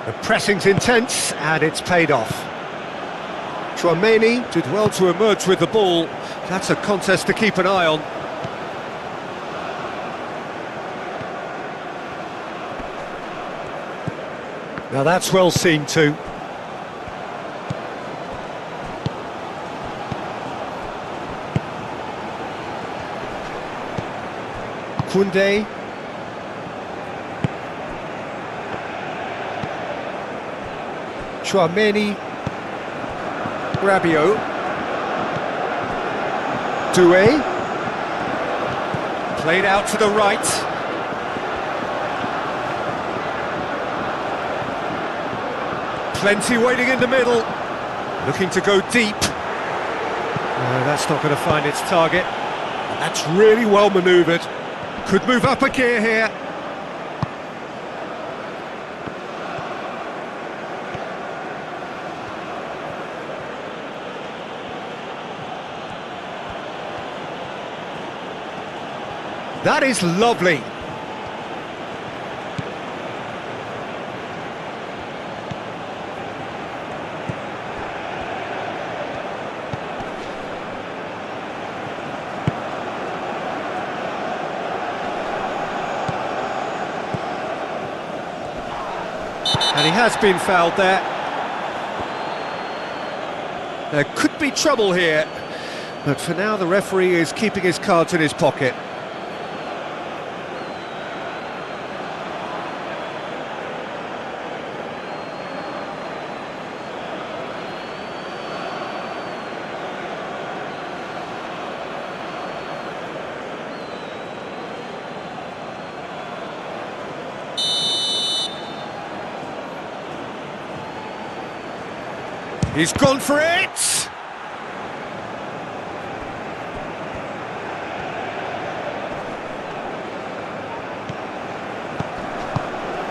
The pressing's intense, and it's paid off. Chouameni did well to emerge with the ball. That's a contest to keep an eye on. Now that's well seen too. Koundé. Chouameni. Rabiot. Doué. Played out to the right. Plenty waiting in the middle. Looking to go deep. No, that's not going to find its target. That's really well manoeuvred. Could move up a gear here. That is lovely. And he has been fouled there. There could be trouble here, but for now the referee is keeping his cards in his pocket. He's gone for it!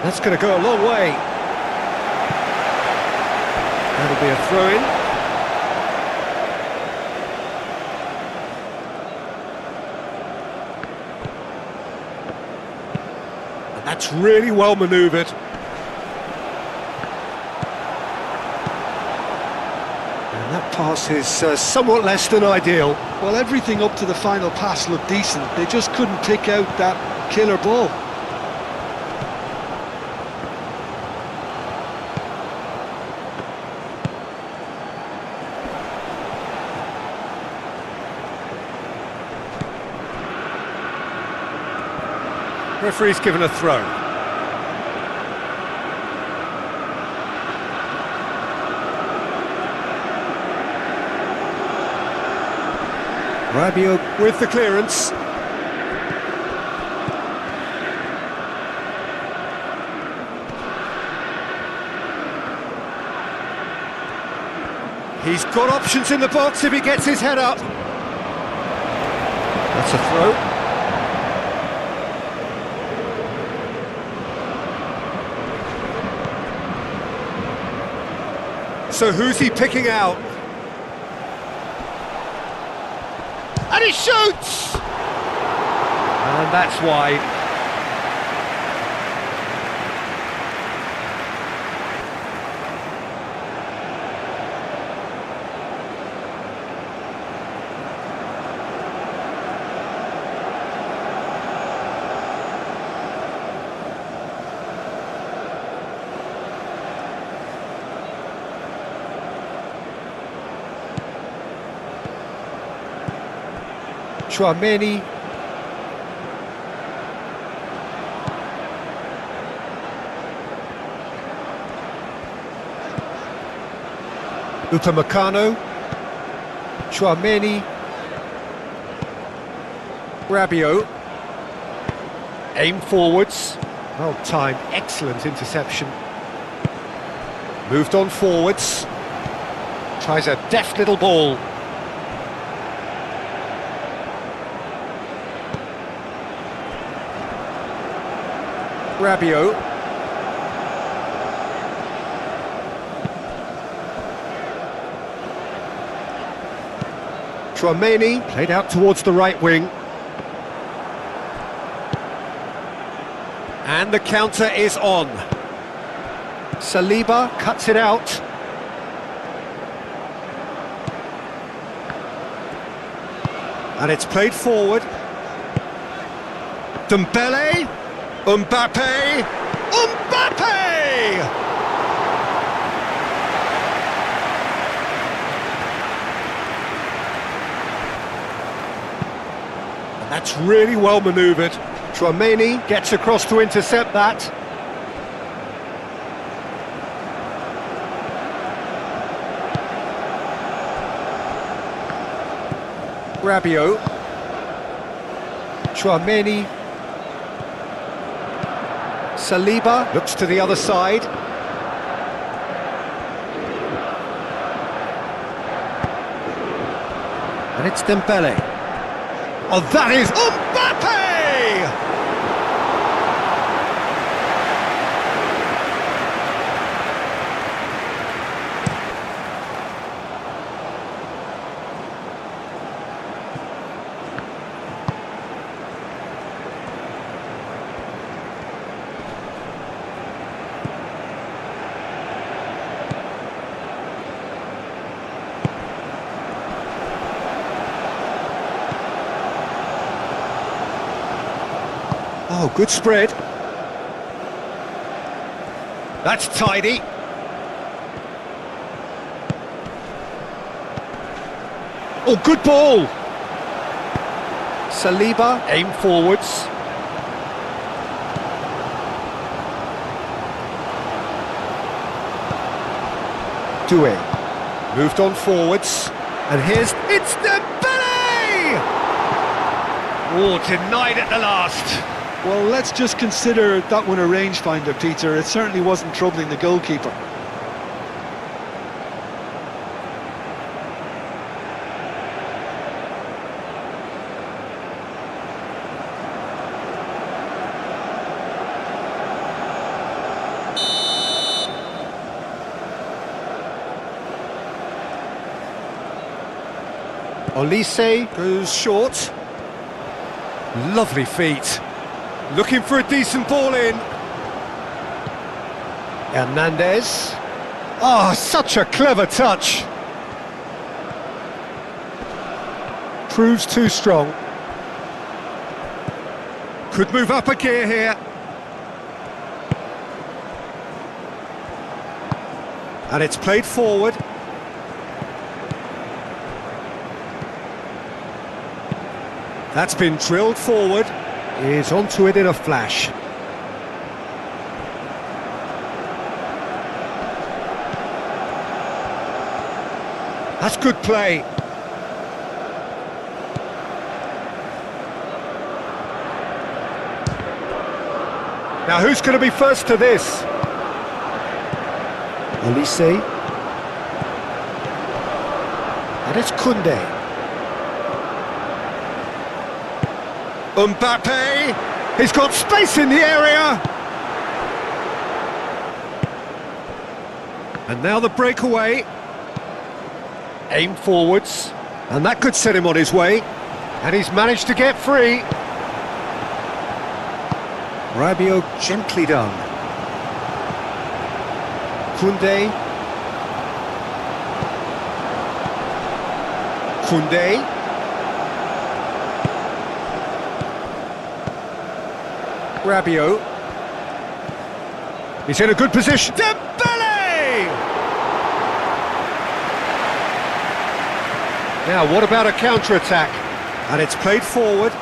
That's going to go a long way. It'll be a throw-in. And that's really well manoeuvred. And that pass is somewhat less than ideal. Well, everything up to the final pass looked decent. They just couldn't pick out that killer ball. Referee's given a throw. Rabiot with the clearance. He's got options in the box if he gets his head up. That's a throw. So who's he picking out? And he shoots! And that's wide. Chouameni. Upamecano. Chouameni. Rabiot. Aim forwards. Well timed, excellent interception. Moved on forwards. Tries a deft little ball. Rabiot. Chouameni played out towards the right wing. And the counter is on. Saliba cuts it out. And it's played forward. Dembele. Mbappe! Mbappe! And that's really well manoeuvred. Chouameni gets across to intercept that. Rabiot. Chouameni. Saliba looks to the other side. And it's Dembele. Oh, that is Mbappe! Oh, good spread. That's tidy. Oh, good ball. Saliba, aim forwards. Doué. Moved on forwards. And here's... It's Dembele! Oh, denied at the last. Well, let's just consider that one a rangefinder, Peter. It certainly wasn't troubling the goalkeeper. Olise goes short. Lovely feet. Looking for a decent ball in. Hernandez. Oh, such a clever touch. Proves too strong. Could move up a gear here. And it's played forward. That's been drilled forward. He's onto it in a flash. That's good play. Now who's going to be first to this? Olise. And it's Koundé. Mbappe, he's got space in the area. And now the breakaway. Aim forwards, and that could set him on his way. And he's managed to get free. Rabiot gently done. Koundé. Koundé. Rabiot. He's in a good position. Dembele! Now, what about a counter-attack? And it's played forward.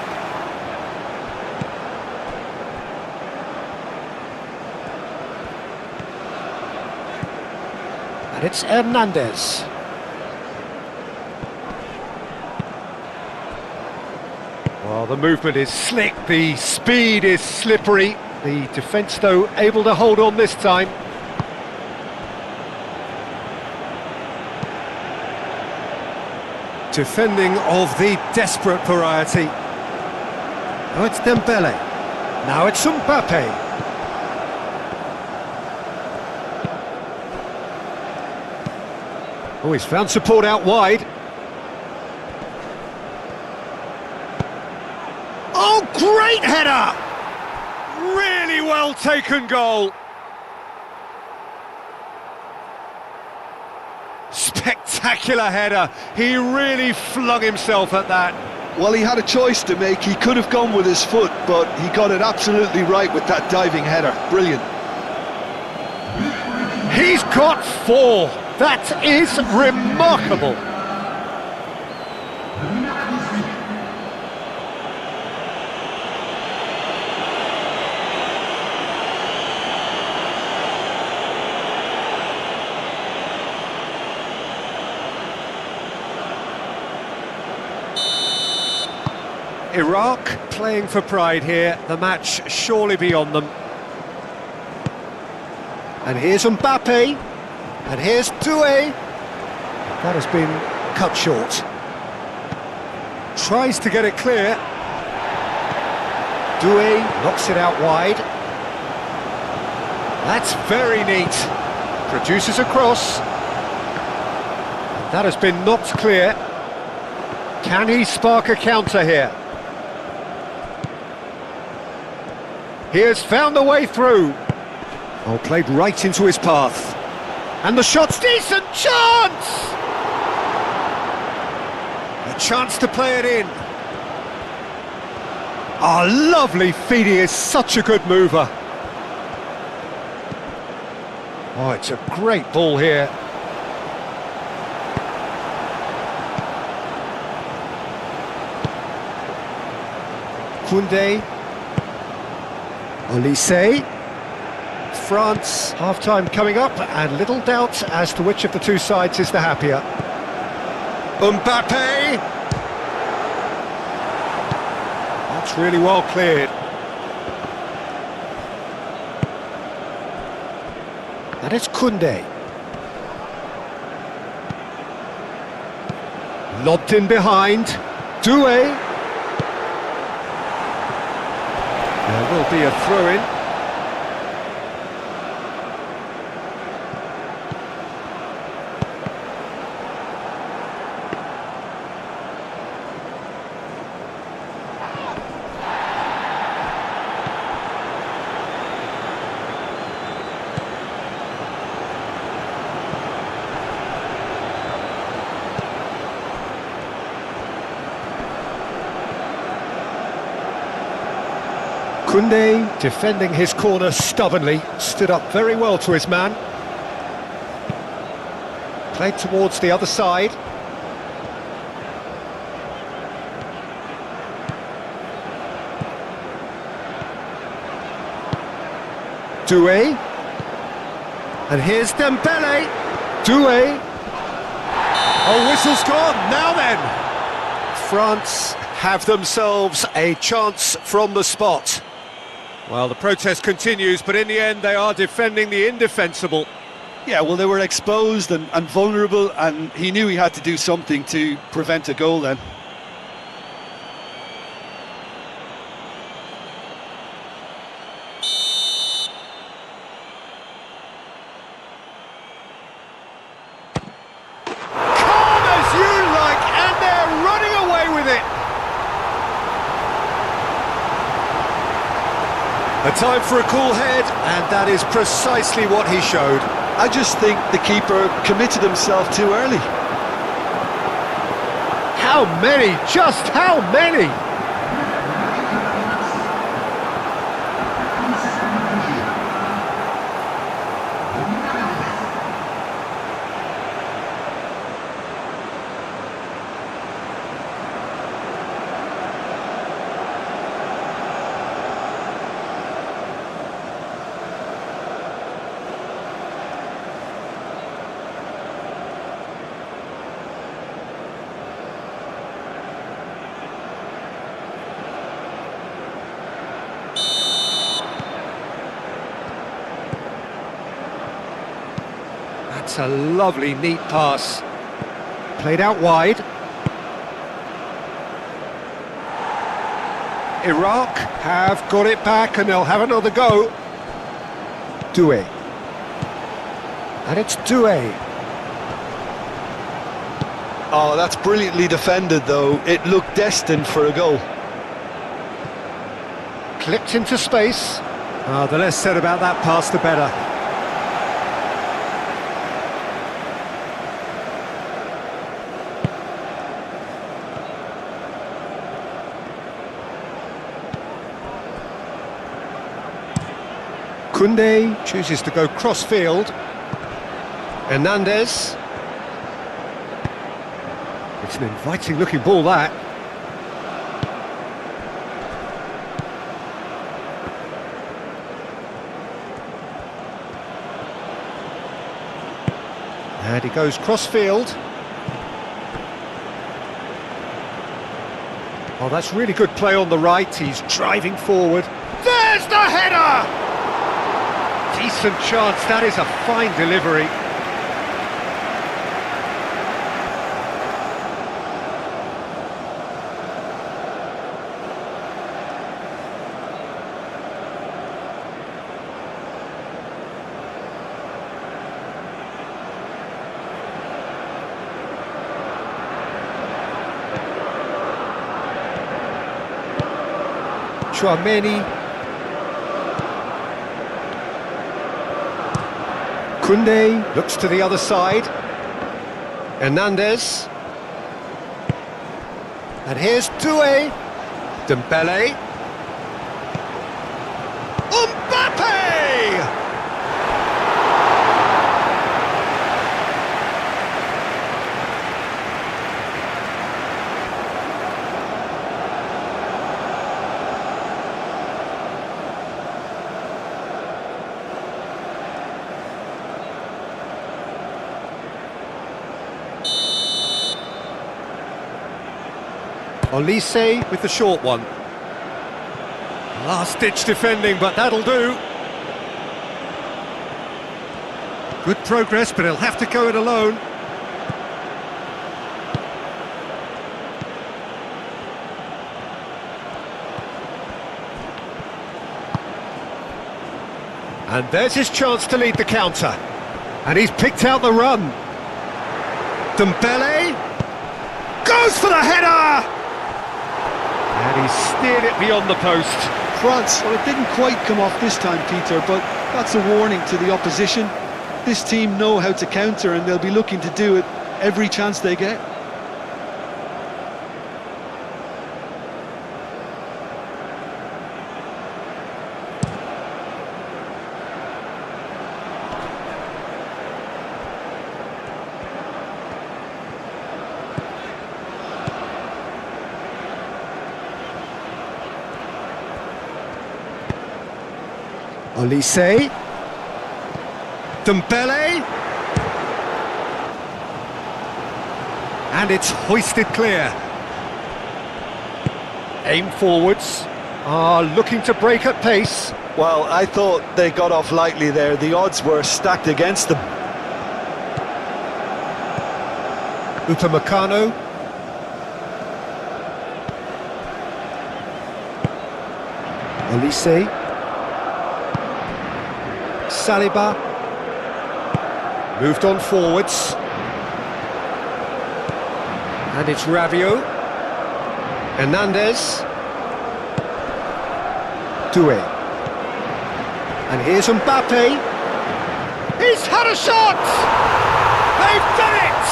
And it's Hernandez. Well, the movement is slick, the speed is slippery. The defence, though, able to hold on this time. Defending of the desperate variety. Oh, it's Dembele. Now it's Mbappe. Oh, he's found support out wide. Oh, great header! Really well taken goal. Spectacular header. He really flung himself at that. Well, he had a choice to make. He could have gone with his foot, but he got it absolutely right with that diving header. Brilliant. He's got 4. That is remarkable. Iraq playing for pride here, the match surely beyond them. And here's Mbappe, and here's Doué. That has been cut short. Tries to get it clear. Doué knocks it out wide. That's very neat. Produces a cross. That has been knocked clear. Can he spark a counter here? He has found the way through. Oh, played right into his path. And the shot's decent! Chance! A chance to play it in. Oh, lovely feet. He is such a good mover. Oh, it's a great ball here. Koundé. Olise. France, half-time coming up, and little doubt as to which of the two sides is the happier. Mbappe! That's really well cleared. And it's Koundé. Lobbed in behind. Doué. There will be a throw-in. Koundé defending his corner stubbornly, stood up very well to his man. Played towards the other side. Doué. And here's Dembele. Doué. Oh, whistle's gone. Now then. France have themselves a chance from the spot. Well, the protest continues, but in the end they are defending the indefensible. Yeah, well, they were exposed and vulnerable, and he knew he had to do something to prevent a goal then. Calm as you like, and they're running away with it. A time for a cool head, and that is precisely what he showed. I just think the keeper committed himself too early. How many? Just how many? That's a lovely, neat pass. Played out wide. Iraq have got it back and they'll have another go. Doué. And it's Doué. Oh, that's brilliantly defended, though. It looked destined for a goal. Clipped into space. The less said about that pass, the better. Koundé chooses to go cross-field. Hernandez. It's an inviting-looking ball, that. And he goes cross-field. Oh, that's really good play on the right. He's driving forward. There's the header! Decent chance, that is a fine delivery. Chouameni. Koundé looks to the other side. Hernandez. And here's Doué. Dembele. Mbappe! Olise with the short one. Last-ditch defending, but that'll do. Good progress, but he'll have to go it alone. And there's his chance to lead the counter. And he's picked out the run. Dembele goes for the header! And he steered it beyond the post. France, well, it didn't quite come off this time, Peter, but that's a warning to the opposition. This team know how to counter and they'll be looking to do it every chance they get. Olise. Dembele. And it's hoisted clear. Aim forwards. Looking to break at pace. Well, I thought they got off lightly there. The odds were stacked against them. Upamecano. Olise. Saliba. Moved on forwards. And it's Rabiot. Hernandez. Doué. And here's Mbappe. He's had a shot! They've done it!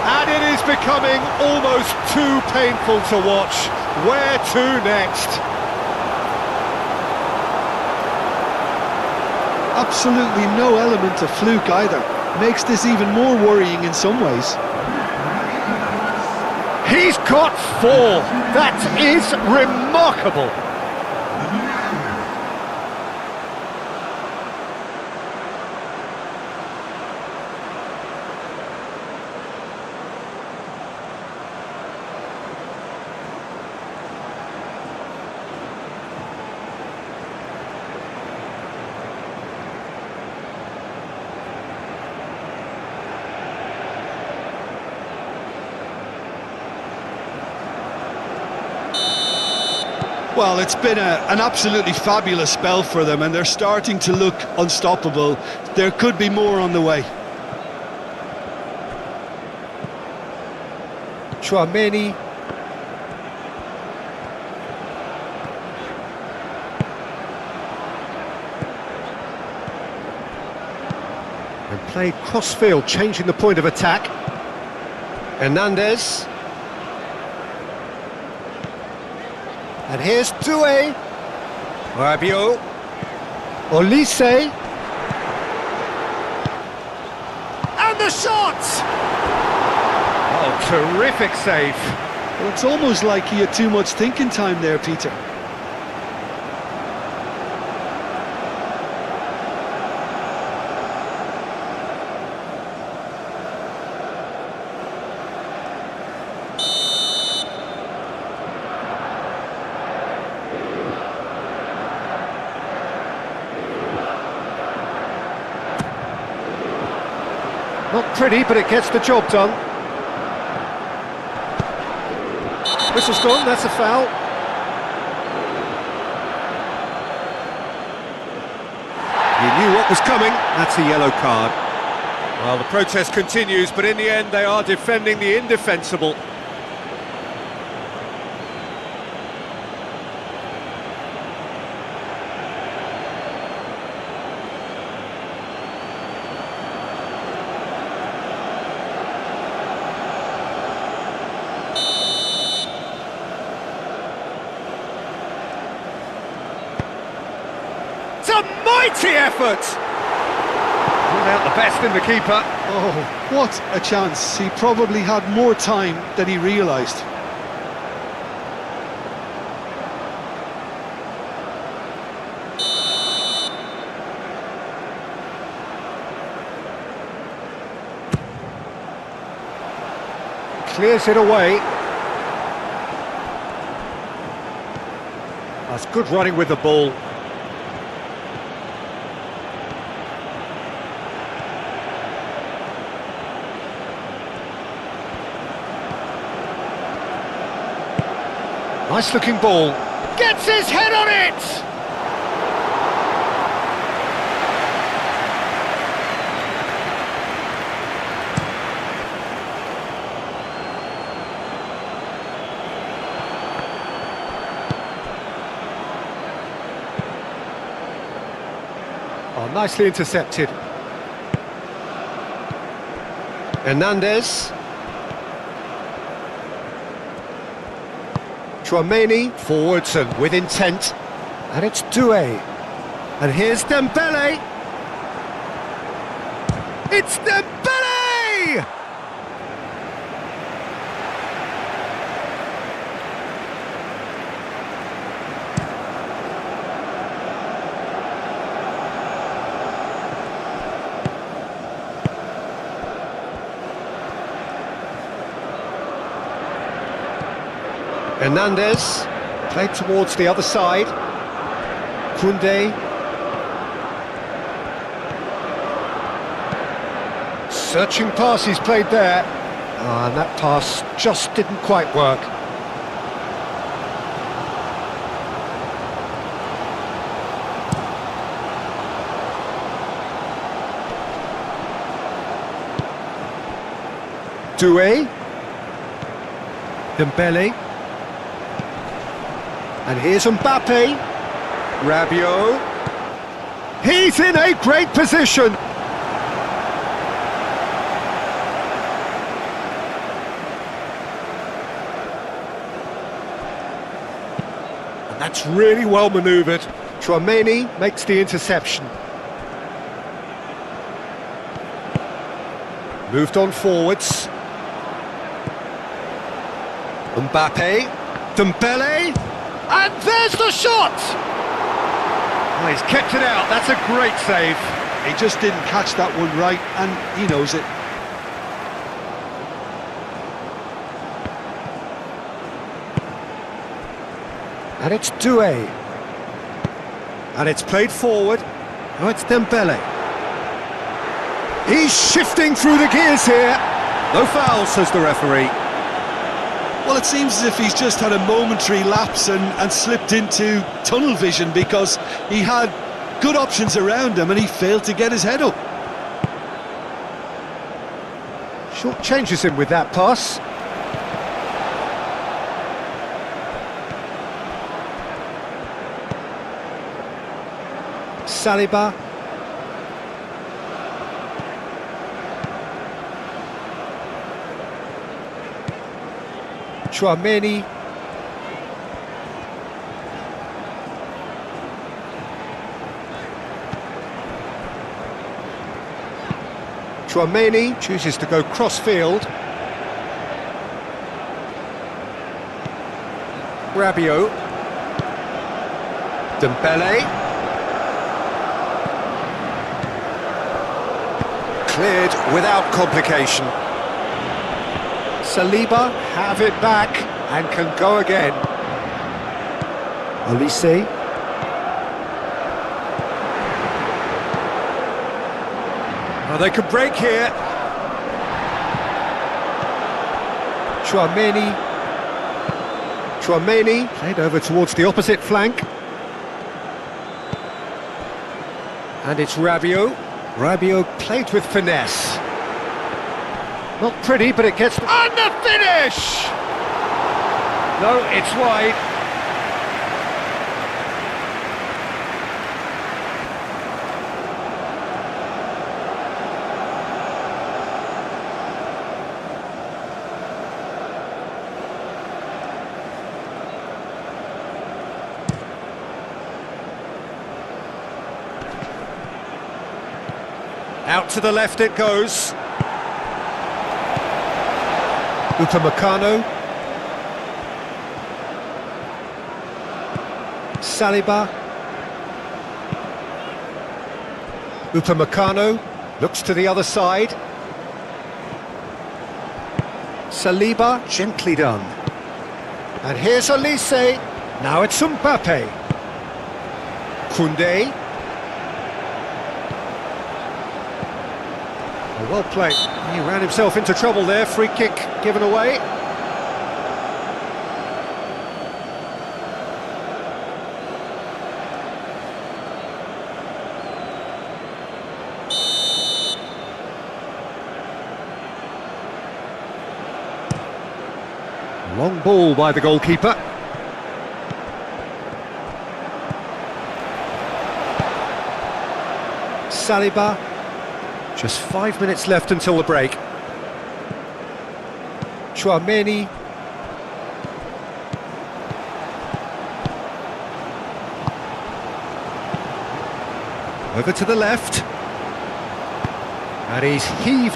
And it is becoming almost too painful to watch. Where to next? Absolutely no element of fluke either. Makes this even more worrying in some ways. He's got 4. That is remarkable. Well, it's been an absolutely fabulous spell for them, and they're starting to look unstoppable. There could be more on the way. Chouameni. And played cross-field, changing the point of attack. Hernandez. And here's Doué. Rabiot. Olise. And the shot! Oh, terrific save. Well, it's almost like he had too much thinking time there, Peter. Not pretty, but it gets the job done. Whistle's gone, that's a foul. He knew what was coming, that's a yellow card. Well, the protest continues, but in the end they are defending the indefensible. It's a mighty effort! Pulled out the best in the keeper. Oh, what a chance. He probably had more time than he realised. Clears it away. That's good running with the ball. Nice looking ball. Gets his head on it! Oh, nicely intercepted. Hernandez. Chouameni, forwards and with intent. And it's Doué. And here's Dembele. It's Dembele! Hernandez, played towards the other side. Koundé. Searching pass he's played there. And that pass just didn't quite work. Doué. Dembele. And here's Mbappe. Rabiot. He's in a great position. And that's really well manoeuvred. Tchouaméni makes the interception. Moved on forwards. Mbappe. Dembele. And there's the shot! Oh, he's kept it out, that's a great save. He just didn't catch that one right, and he knows it. And it's Doué. And it's played forward. Oh, it's Dembele. He's shifting through the gears here. No foul, says the referee. Well, it seems as if he's just had a momentary lapse and slipped into tunnel vision, because he had good options around him and he failed to get his head up. Short changes him with that pass. Saliba. Tchouaméni. Tchouaméni chooses to go cross-field. Rabiot. Dembele. Cleared without complication. Saliba have it back and can go again. Olise. Oh, they could break here. Tchouaméni. Tchouaméni played over towards the opposite flank. And it's Rabiot. Rabiot played with finesse. Not pretty, but it gets... And the finish! No, it's wide. Out to the left it goes. Upamecano. Saliba. Upamecano looks to the other side. Saliba, gently done. And here's Olise. Now it's Mbappe. Koundé. Well played. He ran himself into trouble there. Free kick given away. Long ball by the goalkeeper. Saliba. Just 5 minutes left until the break. Tchouaméni. Over to the left. And he's heaved